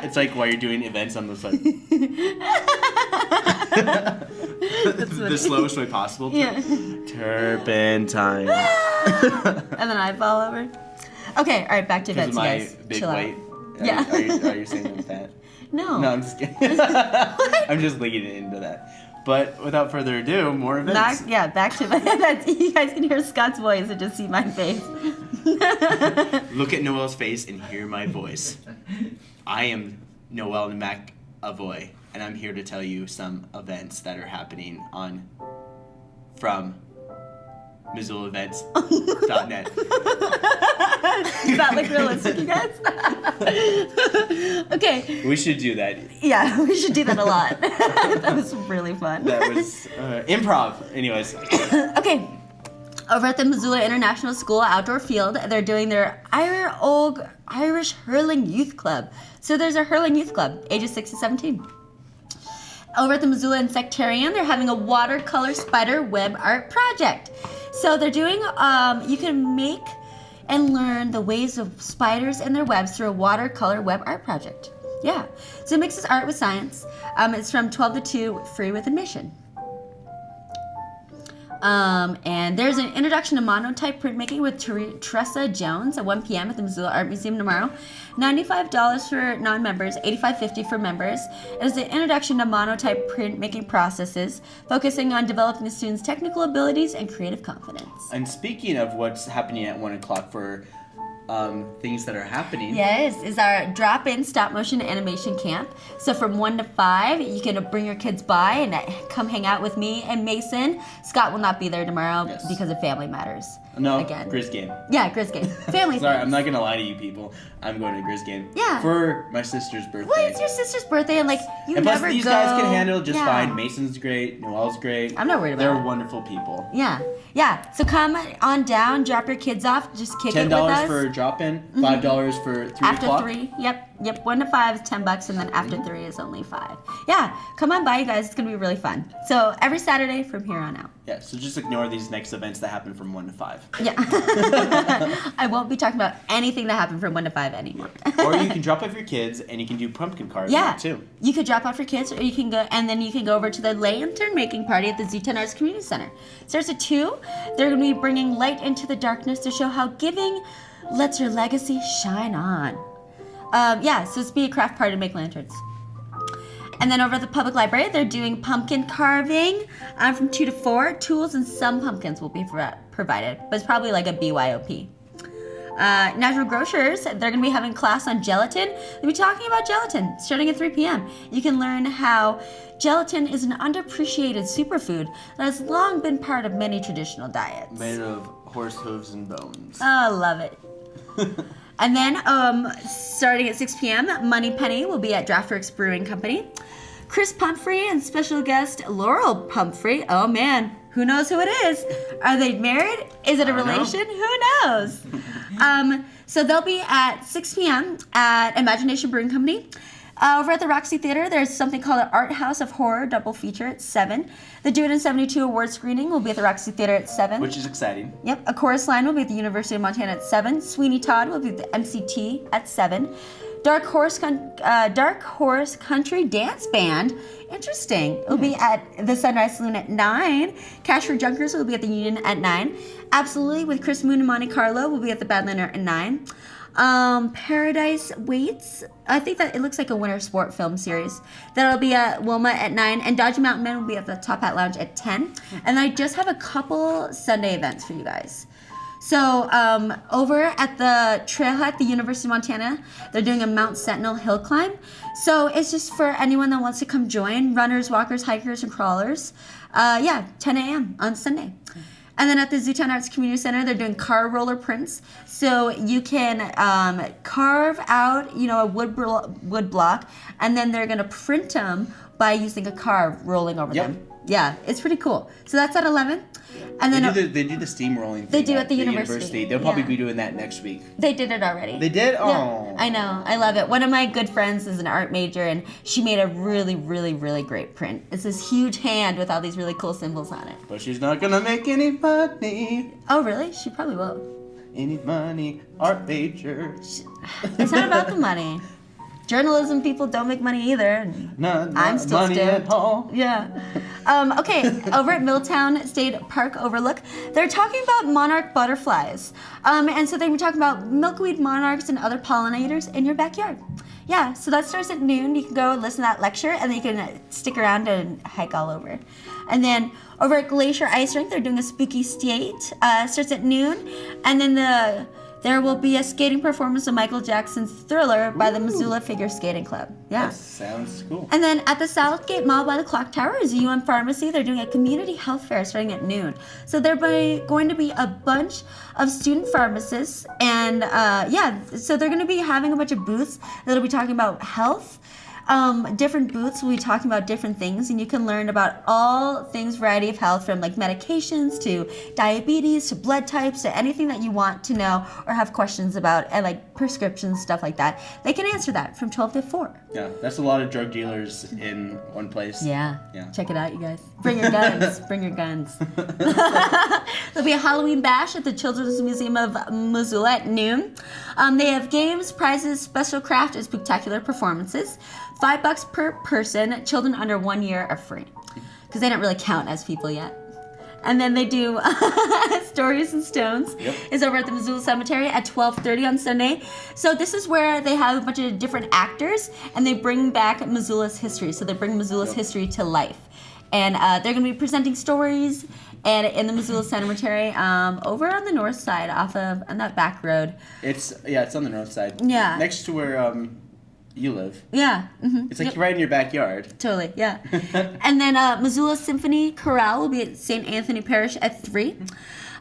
S16: It's like while you're doing events on the side. The slowest way possible.
S2: Yeah.
S16: Turpentine.
S2: And then I fall over. Okay, all right, back to events,
S16: Because of
S2: you
S16: my
S2: guys.
S16: big
S2: Chill
S16: weight.
S2: Out. Yeah.
S16: Are you saying I'm fat?
S2: No.
S16: No, I'm just kidding. I'm just leading it into that. But without further ado, more events.
S2: Back to events. You guys can hear Scott's voice and just see my face.
S1: Look at Noelle's face and hear my voice. I am Noelle McAvoy, and I'm here to tell you some events that are happening from MissoulaEvents.net.
S2: Does that look realistic, you guys? Okay.
S16: We should do that.
S2: Yeah, we should do that a lot. That was really fun.
S16: That was improv. Anyways.
S2: Okay. Over at the Missoula International School Outdoor Field, they're doing their Irish Hurling Youth Club. So there's a Hurling Youth Club, ages 6 to 17. Over at the Missoula Insectarium, they're having a watercolor spider web art project. So they're doing, you can make and learn the ways of spiders and their webs through a watercolor web art project. Yeah. So it mixes art with science. It's from 12 to 2, free with admission. And there's an introduction to monotype printmaking with Teresa Jones at 1 p.m. at the Missoula Art Museum tomorrow. $95 for non-members, $85.50 for members. It is an introduction to monotype printmaking processes, focusing on developing the students' technical abilities and creative confidence.
S16: And speaking of what's happening at 1 o'clock for things that are happening.
S2: Yes, is our drop-in stop-motion animation camp. So from 1 to 5, you can bring your kids by and come hang out with me and Mason. Scott will not be there tomorrow because of family matters.
S16: No,
S2: again.
S16: Grizz game.
S2: Yeah, Grizz game. Family
S16: Sorry,
S2: things.
S16: I'm not going to lie to you people. I'm going to Grizz game.
S2: Yeah.
S16: For my sister's birthday.
S2: Well, it's your sister's birthday, and like you
S16: and plus,
S2: never
S16: these
S2: go.
S16: guys can handle just
S2: Yeah.
S16: fine. Mason's great. Noelle's great.
S2: I'm not worried about
S16: They're
S2: it.
S16: wonderful people.
S2: Yeah. So come on down, drop your kids off, just kick it with us.
S16: $10 for drop-in, $5 for 3
S2: After
S16: o'clock.
S2: 3, yep. 1 to 5 is $10, and then after 3 is only 5. Yeah, come on by, you guys. It's gonna be really fun. So every Saturday from here on out.
S16: Yeah, so just ignore these next events that happen from 1 to 5.
S2: Yeah. I won't be talking about anything that happened from 1 to 5 anymore.
S16: Or you can drop off your kids and you can do pumpkin carving too.
S2: You could drop off your kids, or you can go, and then you can go over to the lantern making party at the Z10 Arts Community Center. Starts at 2. They're going to be bringing light into the darkness to show how giving lets your legacy shine on. So it's be a craft party to make lanterns. And then over at the public library, they're doing pumpkin carving from 2 to 4. Tools and some pumpkins will be provided, but it's probably like a BYOP. Natural Grocers, they're going to be having a class on gelatin. They'll be talking about gelatin starting at 3 p.m. You can learn how gelatin is an underappreciated superfood that has long been part of many traditional diets.
S16: Made of horse hooves and bones.
S2: Oh, I love it. And then, starting at 6 p.m., Money Penny will be at Draftworks Brewing Company. Chris Pumphrey and special guest Laurel Pumphrey. Oh man, who knows who it is? Are they married? Is it a relation? Who knows? So they'll be at 6 p.m. at Imagination Brewing Company. Over at the Roxy Theater, there's something called an Art House of Horror double feature at 7. The Do It in 72 award screening will be at the Roxy Theater at 7.
S16: Which is exciting.
S2: Yep. A Chorus Line will be at the University of Montana at 7. Sweeney Todd will be at the MCT at 7. Dark Horse Country Dance Band. Interesting. It will be at the Sunrise Saloon at 9. Cash for Junkers will be at the Union at 9. Absolutely with Chris Moon and Monte Carlo will be at the Badlander at 9. Paradise Waits. I think that it looks like a winter sport film series. That'll be at Wilma at 9. And Dodgy Mountain Men will be at the Top Hat Lounge at 10. And I just have a couple Sunday events for you guys. So over at the Trailhead at the University of Montana, they're doing a Mount Sentinel hill climb. So it's just for anyone that wants to come join, runners, walkers, hikers, and crawlers. 10 a.m. on Sunday. And then at the Zootown Arts Community Center, they're doing car roller prints. So you can carve out, a wood block, and then they're gonna print them by using a car rolling over them. Yeah, it's pretty cool. So that's at 11. And then
S16: they do the steamrolling thing.
S2: They do at the university.
S16: They'll probably be doing that next week.
S2: They did it already.
S16: They did? Oh.
S2: Yeah, I know. I love it. One of my good friends is an art major, and she made a really, really, really great print. It's this huge hand with all these really cool symbols on it.
S16: But she's not going to make any money.
S2: Oh, really? She probably will.
S16: Any money, art major.
S2: It's not about the money. Journalism people don't make money either. I'm still
S16: money at all.
S2: Yeah. Okay, over at Milltown State Park Overlook, they're talking about monarch butterflies. And so they were talking about milkweed monarchs and other pollinators in your backyard. Yeah, so that starts at noon. You can go and listen to that lecture, and then you can stick around and hike all over. And then over at Glacier Ice Rink, they're doing a spooky skate. Starts at noon. And then there will be a skating performance of Michael Jackson's Thriller by the Missoula Figure Skating Club. Yeah.
S16: That sounds cool.
S2: And then at the Southgate Mall by the Clock Tower is UM Pharmacy. They're doing a community health fair starting at noon. So there's going to be a bunch of student pharmacists. And so they're going to be having a bunch of booths that'll be talking about health. Different booths will be talking about different things, and you can learn about all things variety of health, from like medications to diabetes to blood types to anything that you want to know or have questions about, and like prescriptions, stuff like that. They can answer that from 12 to 4.
S16: Yeah, that's a lot of drug dealers in one place.
S2: Yeah. Check it out, you guys. Bring your guns. Bring your guns. There'll be a Halloween bash at the Children's Museum of Missoula at noon. They have games, prizes, special craft, and spectacular performances. $5 per person. Children under 1 year are free because they don't really count as people yet. And then they do Stories and Stones.
S16: Yep.
S2: Is over at the Missoula Cemetery at 12:30 on Sunday. So this is where they have a bunch of different actors, and they bring back Missoula's history. So they bring Missoula's history to life. And they're going to be presenting stories and in the Missoula Cemetery over on the north side on that back road.
S16: It's on the north side.
S2: Yeah.
S16: Next to where you live.
S2: Yeah. Mm-hmm.
S16: It's like right in your backyard.
S2: Totally, yeah. And then Missoula Symphony Chorale will be at St. Anthony Parish at 3.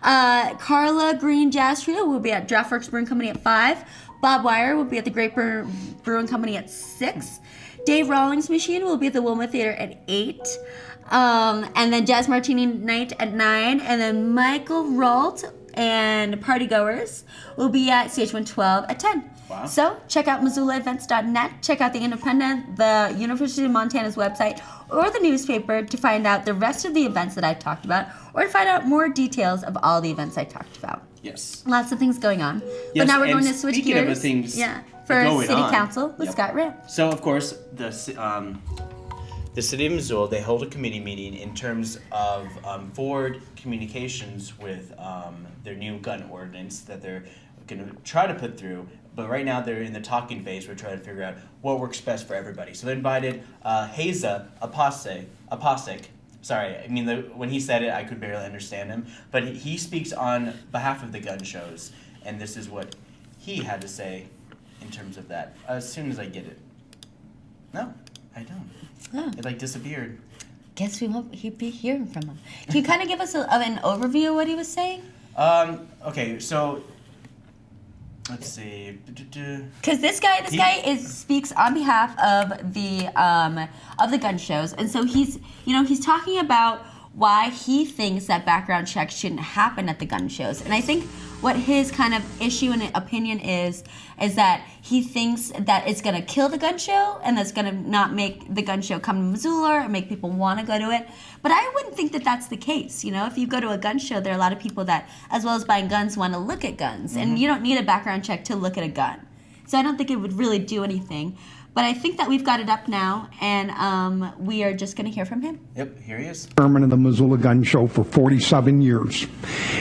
S2: Carla Green Jazz Trio will be at Draftworks Brewing Company at 5. Bob Wire will be at the Great Brewing Company at 6. Dave Rawlings Machine will be at the Wilma Theater at 8. And then Jazz Martini Night at 9. And then Michael Ralt and Partygoers will be at CH112 at 10.
S16: Wow.
S2: So check out MissoulaEvents.net, check out the Independent, the University of Montana's website, or the newspaper to find out the rest of the events that I've talked about, or to find out more details of all the events I talked about.
S16: Yes.
S2: Lots of things going on.
S16: Yes,
S2: but now we're
S16: and
S2: going to switch
S16: speaking
S2: gears.
S16: of the things
S2: for
S16: going
S2: City
S16: on.
S2: Council with
S16: Yep.
S2: Scott Ram.
S1: So, of course, the city of Missoula, they hold a committee meeting in terms of forward communications with their new gun ordinance that they're going to try to put through. But right now they're in the talking phase. We're trying to figure out what works best for everybody. So they invited Heza Aposek. Sorry, I mean, when he said it, I could barely understand him. But he speaks on behalf of the gun shows. And this is what he had to say in terms of that. As soon as I get it. No, I don't.
S2: Oh.
S1: It disappeared.
S2: Guess we won't be hearing from him. Can you kind of give us an overview of what he was saying?
S1: Okay, so let's see.
S2: Because this guy speaks on behalf of the gun shows, and so he's talking about why he thinks that background checks shouldn't happen at the gun shows. And I think what his kind of issue and opinion is that he thinks that it's going to kill the gun show and that's going to not make the gun show come to Missoula or make people want to go to it. But I wouldn't think that that's the case. You know, if you go to a gun show, there are a lot of people that, as well as buying guns, want to look at guns. Mm-hmm. And you don't need a background check to look at a gun. So I don't think it would really do anything. But I think that we've got it up now, and we are just going to hear from him.
S1: Yep, here he is.
S17: Chairman of the Missoula Gun Show for 47 years.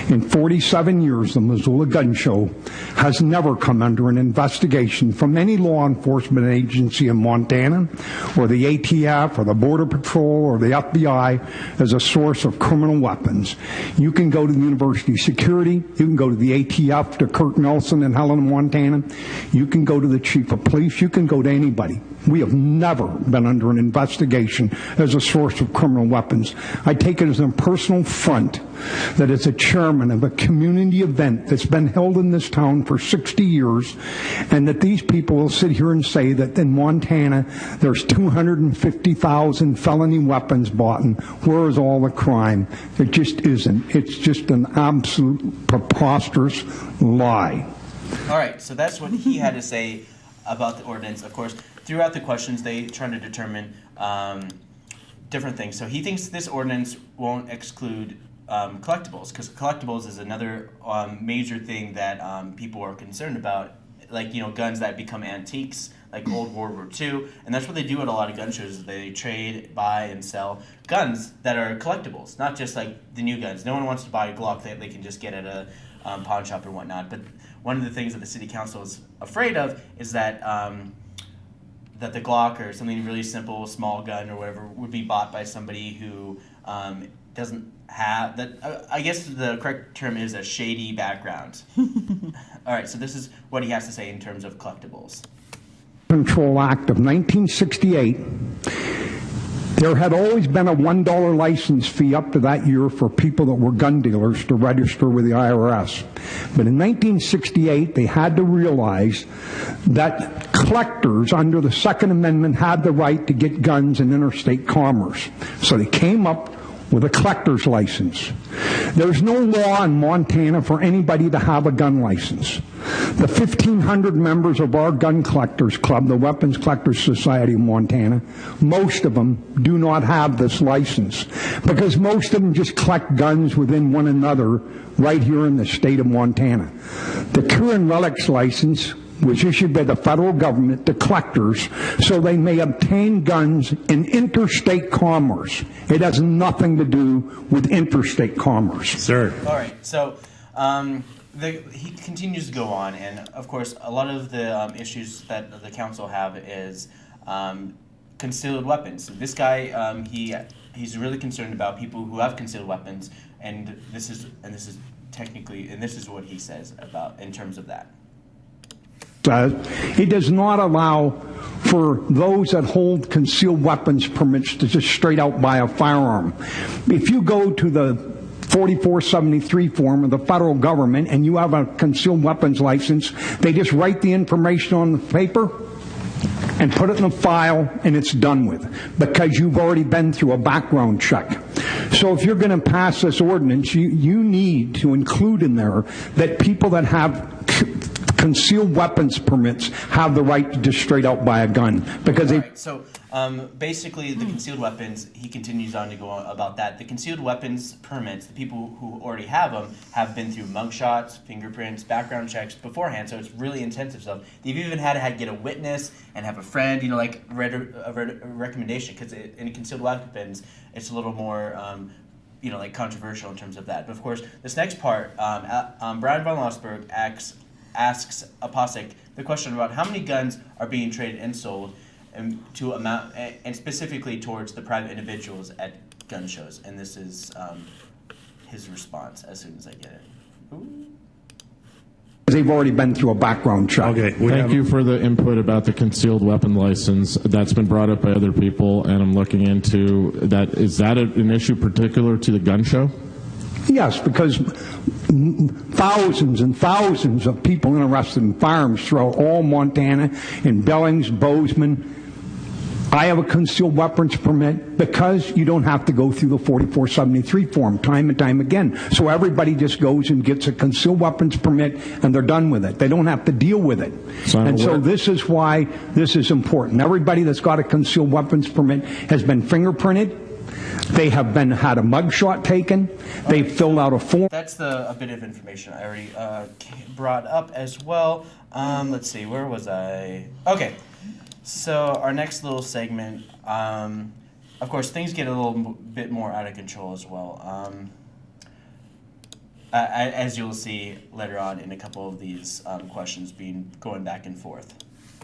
S17: In 47 years, the Missoula Gun Show has never come under an investigation from any law enforcement agency in Montana, or the ATF, or the Border Patrol, or the FBI as a source of criminal weapons. You can go to the University Security, you can go to the ATF, to Kirk Nelson in Helena, Montana, you can go to the Chief of Police, you can go to anybody. We have never been under an investigation as a source of criminal weapons. I take it as a personal affront that as a chairman of a community event that's been held in this town for 60 years, and that these people will sit here and say that in Montana there's 250,000 felony weapons bought, and where is all the crime? It just isn't. It's just an absolute preposterous lie.
S1: All right, so that's what he had to say about the ordinance. Of course, throughout the questions, they try to determine different things. So he thinks this ordinance won't exclude collectibles, because collectibles is another major thing that people are concerned about, like, you know, guns that become antiques, like old World War II, and that's what they do at a lot of gun shows. They trade, buy, and sell guns that are collectibles, not just like the new guns. No one wants to buy a Glock that they can just get at a pawn shop or whatnot. But one of the things that the city council is afraid of is that that the Glock or something really simple, small gun or whatever, would be bought by somebody who doesn't have that. I guess the correct term is a shady background. All right, so this is what he has to say in terms of collectibles.
S17: Control Act of 1968. There had always been a $1 license fee up to that year for people that were gun dealers to register with the IRS. But in 1968, they had to realize that collectors under the Second Amendment had the right to get guns in interstate commerce. So they came up with a collector's license. There's no law in Montana for anybody to have a gun license. The 1,500 members of our gun collectors club, the Weapons Collectors Society of Montana, most of them do not have this license, because most of them just collect guns within one another right here in the state of Montana. The Cure and Relics license was issued by the federal government to collectors so they may obtain guns in interstate commerce. It has nothing to do with interstate commerce.
S1: Sir. All right, so he continues to go on, and of course a lot of the issues that the council have is concealed weapons. This guy, he's really concerned about people who have concealed weapons, and this is what he says about in terms of that.
S17: It does not allow for those that hold concealed weapons permits to just straight out buy a firearm. If you go to the 4473 form of the federal government and you have a concealed weapons license, they just write the information on the paper and put it in a file, and it's done with, because you've already been through a background check. So if you're going to pass this ordinance, you need to include in there that people that have concealed weapons permits have the right to just straight out buy a gun, because they...
S1: Right, so basically the concealed weapons, he continues on to go on about that. The concealed weapons permits, the people who already have them have been through mugshots, fingerprints, background checks beforehand, so it's really intensive stuff. They've even had to get a witness and have a friend, you know, like read a recommendation, because in concealed weapons it's a little more you know, like controversial in terms of that. But of course, this next part, Brian von Lossberg asks Apostic the question about how many guns are being traded and sold, and specifically towards the private individuals at gun shows. And this is his response as soon as I get it. Ooh.
S17: They've already been through a background check.
S18: Okay, thank you for the input about the concealed weapon license. That's been brought up by other people, and I'm looking into that. Is that an issue particular to the gun show?
S17: Yes, because thousands and thousands of people interested in firearms throughout all Montana, in Billings, Bozeman, I have a concealed weapons permit because you don't have to go through the 4473 form time and time again. So everybody just goes and gets a concealed weapons permit and they're done with it. They don't have to deal with it. So this is why this is important. Everybody that's got a concealed weapons permit has been fingerprinted. They have had a mugshot taken. They filled out a form.
S1: That's a bit of information I already brought up as well. Let's see, where was I? Okay. So our next little segment, of course, things get a little bit more out of control as well. As you'll see later on in a couple of these questions going back and forth.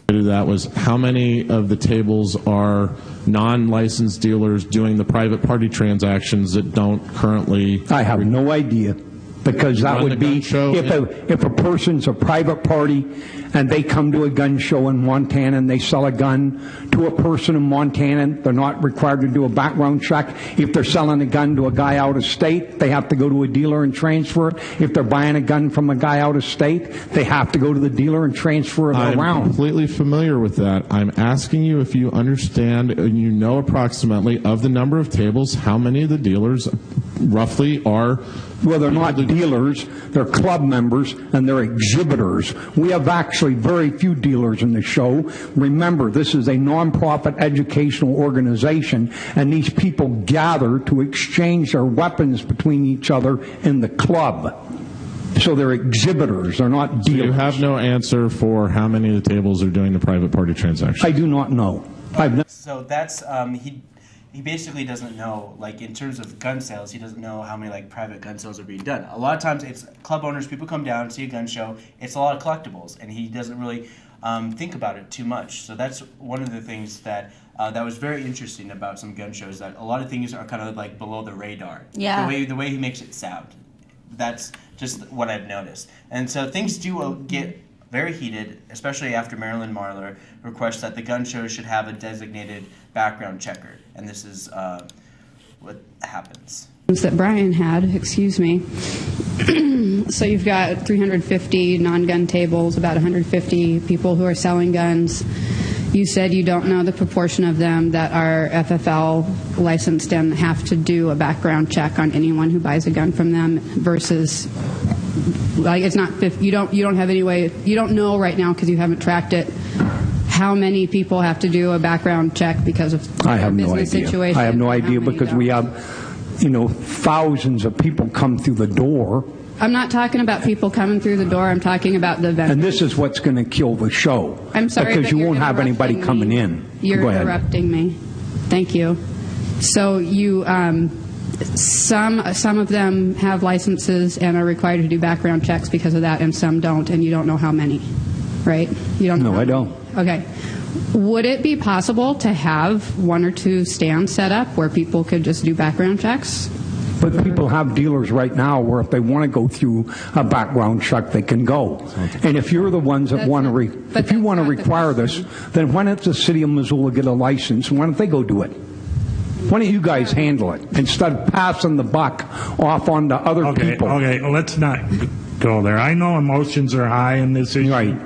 S18: That was how many of the tables are non-licensed dealers doing the private party transactions that don't currently...
S17: I have no idea. Because that would be if a person's a private party and they come to a gun show in Montana and they sell a gun to a person in Montana, they're not required to do a background check. If they're selling a gun to a guy out of state, they have to go to a dealer and transfer it. If they're buying a gun from a guy out of state, they have to go to the dealer and transfer it around.
S18: I'm completely familiar with that. I'm asking you if you understand and you know approximately of the number of tables, how many of the dealers roughly are...
S17: Well, they're not dealers, they're club members, and they're exhibitors. We have actually very few dealers in the show. Remember, this is a nonprofit educational organization, and these people gather to exchange their weapons between each other in the club. So they're exhibitors, they're not dealers.
S18: So you have no answer for how many of the tables are doing the private party transactions?
S17: I do not know.
S1: So that's, he basically doesn't know, like, in terms of gun sales, he doesn't know how many, like, private gun sales are being done. A lot of times it's club owners, people come down, see a gun show, it's a lot of collectibles, and he doesn't really think about it too much. So that's one of the things that that was very interesting about some gun shows, that a lot of things are kind of, like, below the radar.
S2: Yeah.
S1: The way he makes it sound. That's just what I've noticed. And so things do get very heated, especially after Marilyn Marler requests that the gun show should have a designated background checker. And this is what happens.
S19: That Brian had, excuse me. So you've got 350 non-gun tables, about 150 people who are selling guns. You said you don't know the proportion of them that are FFL licensed and have to do a background check on anyone who buys a gun from them versus, like, it's not, you don't have any way, you don't know right now because you haven't tracked it, how many people have to do a background check because of business situation.
S17: I have no idea because we have, thousands of people come through the door.
S19: I'm not talking about people coming through the door. I'm talking about the vendors.
S17: And this is what's going to kill the show.
S19: I'm sorry,
S17: because you won't have anybody coming in.
S19: You're interrupting me. Thank you. So you, some of them have licenses and are required to do background checks because of that, and some don't, and you don't know how many, right? You don't know.
S17: No, I don't.
S19: Okay. Would it be possible to have one or two stands set up where people could just do background checks?
S17: But people have dealers right now where if they want to go through a background check, they can go. And if you're the ones that want to, if you want to require this, then why don't the city of Missoula get a license? Why don't they go do it? Why don't you guys handle it instead of passing the buck off on to other people?
S20: Okay, let's not go there. I know emotions are high in this issue. Right.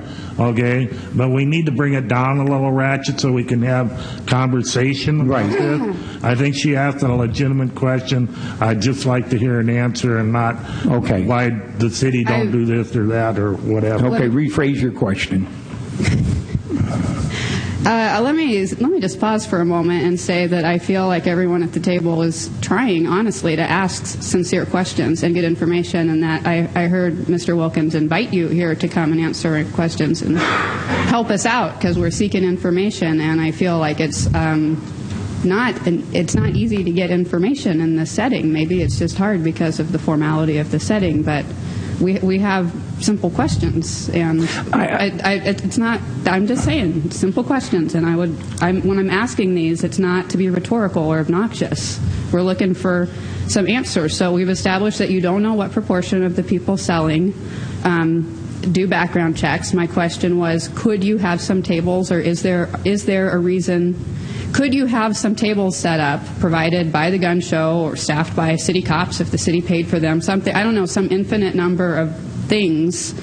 S20: Okay, but we need to bring it down a little, Ratchet, so we can have conversation about this. I think she asked a legitimate question. I'd just like to hear an answer and not why the city don't do this or that or whatever.
S17: Okay, rephrase your question.
S19: Let me just pause for a moment and say that I feel like everyone at the table is trying, honestly, to ask sincere questions and get information, and that I heard Mr. Wilkins invite you here to come and answer questions and help us out because we're seeking information, and I feel like it's not easy to get information in this setting. Maybe it's just hard because of the formality of the setting, but we have simple questions, and it's not. I'm just saying simple questions, and when I'm asking these, it's not to be rhetorical or obnoxious. We're looking for some answers. So we've established that you don't know what proportion of the people selling do background checks. My question was, could you have some tables, or is there a reason? Could you have some tables set up, provided by the gun show or staffed by city cops if the city paid for them? Something, I don't know, some infinite number of things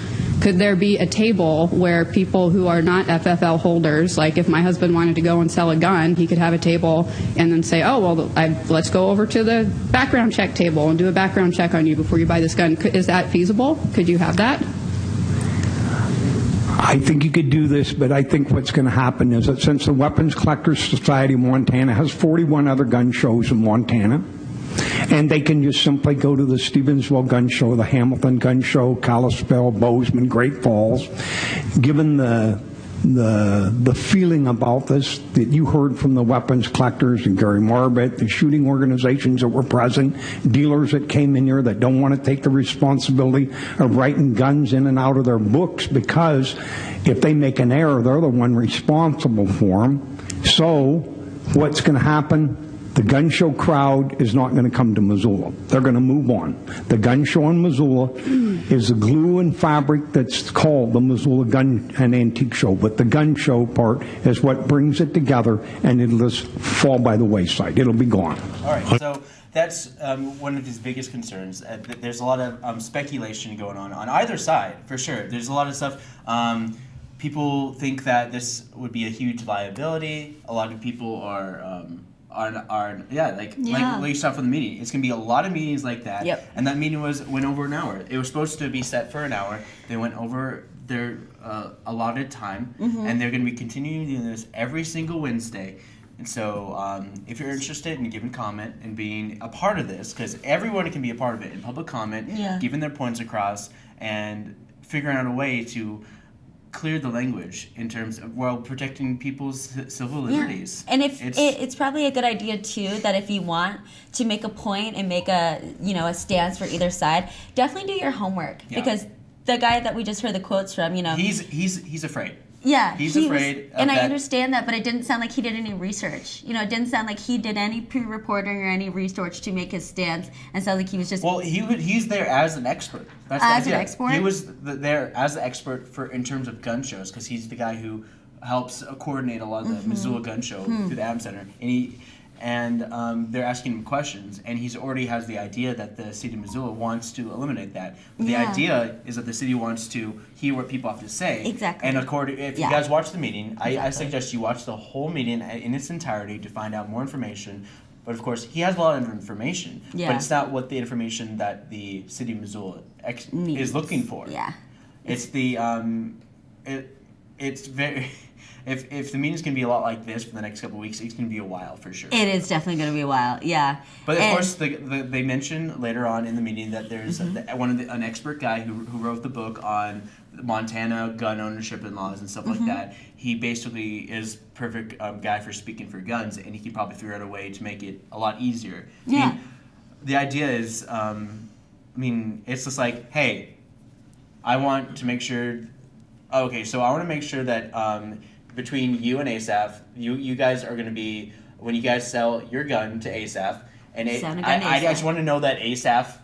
S19: Could there be a table where people who are not FFL holders, like if my husband wanted to go and sell a gun, he could have a table and then say, oh, well, let's go over to the background check table and do a background check on you before you buy this gun. Is that feasible? Could you have that?
S17: I think you could do this, but I think what's going to happen is that since the Weapons Collectors Society of Montana has 41 other gun shows in Montana, and they can just simply go to the Stevensville Gun Show, the Hamilton Gun Show, Kalispell, Bozeman, Great Falls, given the feeling about this that you heard from the weapons collectors and Gary Marbett, the shooting organizations that were present, dealers that came in here that don't want to take the responsibility of writing guns in and out of their books, because if they make an error, they're the one responsible for them. So what's going to happen? The gun show crowd is not going to come to Missoula. They're going to move on. The gun show in Missoula is the glue and fabric that's called the Missoula Gun and Antique Show. But the gun show part is what brings it together, and it'll just fall by the wayside. It'll be gone.
S1: All right, so that's one of his biggest concerns. There's a lot of speculation going on either side, for sure. There's a lot of stuff. People think that this would be a huge liability. A lot of people are like you saw from the meeting. It's gonna be a lot of meetings like that.
S2: Yep.
S1: And that meeting went over an hour. It was supposed to be set for an hour. They went over their allotted time, and they're gonna be continuing doing this every single Wednesday. And so, if you're interested in giving comment and being a part of this, because everyone can be a part of it in public comment, giving their points across, and figuring out a way to clear the language in terms of protecting people's civil liberties.
S2: And it's probably a good idea too that if you want to make a point and make a stance for either side, definitely do your homework, because the guy that we just heard the quotes from,
S1: he's afraid.
S2: Yeah,
S1: he's afraid.
S2: And I understand that, but it didn't sound like he did any research. It didn't sound like he did any pre-reporting or any research to make his stance. And sounds like he was just.
S1: Well, he's there as an expert. That's
S2: as an expert.
S1: He was there as an expert in terms of gun shows, because he's the guy who helps coordinate a lot of the Missoula Gun Show through the Adams Center, and they're asking him questions, and he's already has the idea that the city of Missoula wants to eliminate that. But the idea is that the city wants to hear what people have to say.
S2: Exactly.
S1: And if you guys watch the meeting, I suggest you watch the whole meeting in its entirety to find out more information. But of course, he has a lot of information, but it's not what the information that the city of Missoula is looking for.
S2: Yeah.
S1: It's the it's very. If the meeting's going to be a lot like this for the next couple of weeks, it's going to be a while for sure.
S2: It is definitely going to be a while, yeah.
S1: But of course, they mention later on in the meeting that there's an expert guy who wrote the book on Montana gun ownership and laws and stuff like that. He basically is perfect guy for speaking for guns, and he could probably figure out a way to make it a lot easier.
S2: Yeah.
S1: I mean, the idea is, it's just like, hey, I want to make sure. Okay, so I want to make sure that. Between you and ASAF, you guys are going to be, when you guys sell your gun to ASAF, and I just want to know that ASAF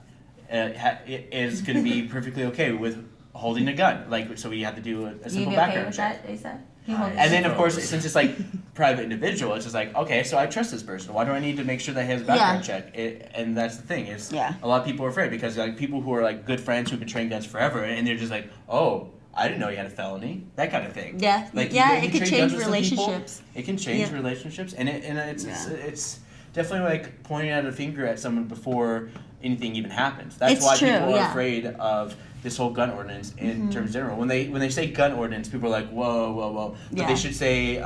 S1: is going to be perfectly okay with holding a gun. So we have to do a simple background check.
S2: ASAF?
S1: And then, of course, since it's like private individual, it's just like, okay, so I trust this person. Why do I need to make sure that he has a background check? And that's the thing is, a lot of people are afraid, because like people who are like good friends who can train guns forever, and they're just like, oh, I didn't know you had a felony. That kind of thing.
S2: Yeah, it could change relationships.
S1: It can change relationships, and it's definitely like pointing out a finger at someone before anything even happens. That's why people are afraid of this whole gun ordinance in terms of general. When they say gun ordinance, people are like, whoa. But they should say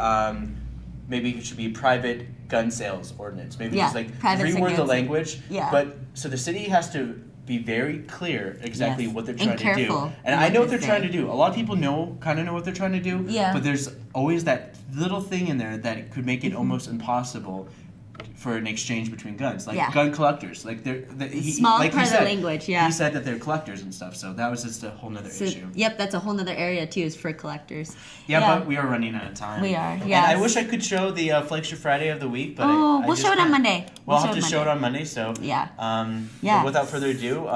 S1: maybe it should be private gun sales ordinance. Maybe just like reword the language.
S2: Yeah.
S1: But so the city has to be very clear exactly what they're trying to do. And I know what they're trying to do. A lot of people kind of know what they're trying to do.
S2: Yeah.
S1: But there's always that little thing in there that could make it almost impossible for an exchange between guns, like gun collectors, like
S2: small part of the language.
S1: He said that they're collectors and stuff, so that was just a whole nother issue.
S2: Yep, that's a whole nother area too, is for collectors.
S1: Yeah, but we are running out of time.
S2: We are.
S1: Yeah. And I wish I could show the Flagship Friday of the week, but
S2: we'll show it on Monday.
S1: We'll have to show it on Monday. So
S2: yeah.
S1: Without further ado,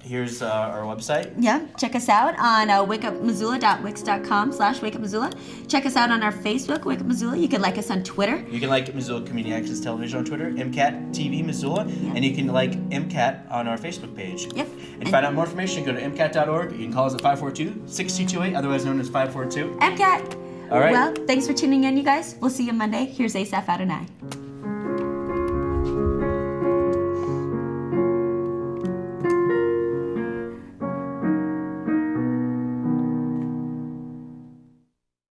S1: Here's our website.
S2: Yeah, check us out on wakeupmissoula.wix.com/wakeupmissoula. Check us out on our Facebook, Wake Up Missoula. You can like us on Twitter.
S1: You can like Missoula Community Access Television on Twitter, MCAT TV Missoula, and you can like MCAT on our Facebook page.
S2: Yep.
S1: And to find out more information, go to MCAT.org. You can call us at 542-6228, otherwise known as 542.
S2: MCAT.
S1: All right.
S2: Well, thanks for tuning in, you guys. We'll see you Monday. Here's Asaph Adonai.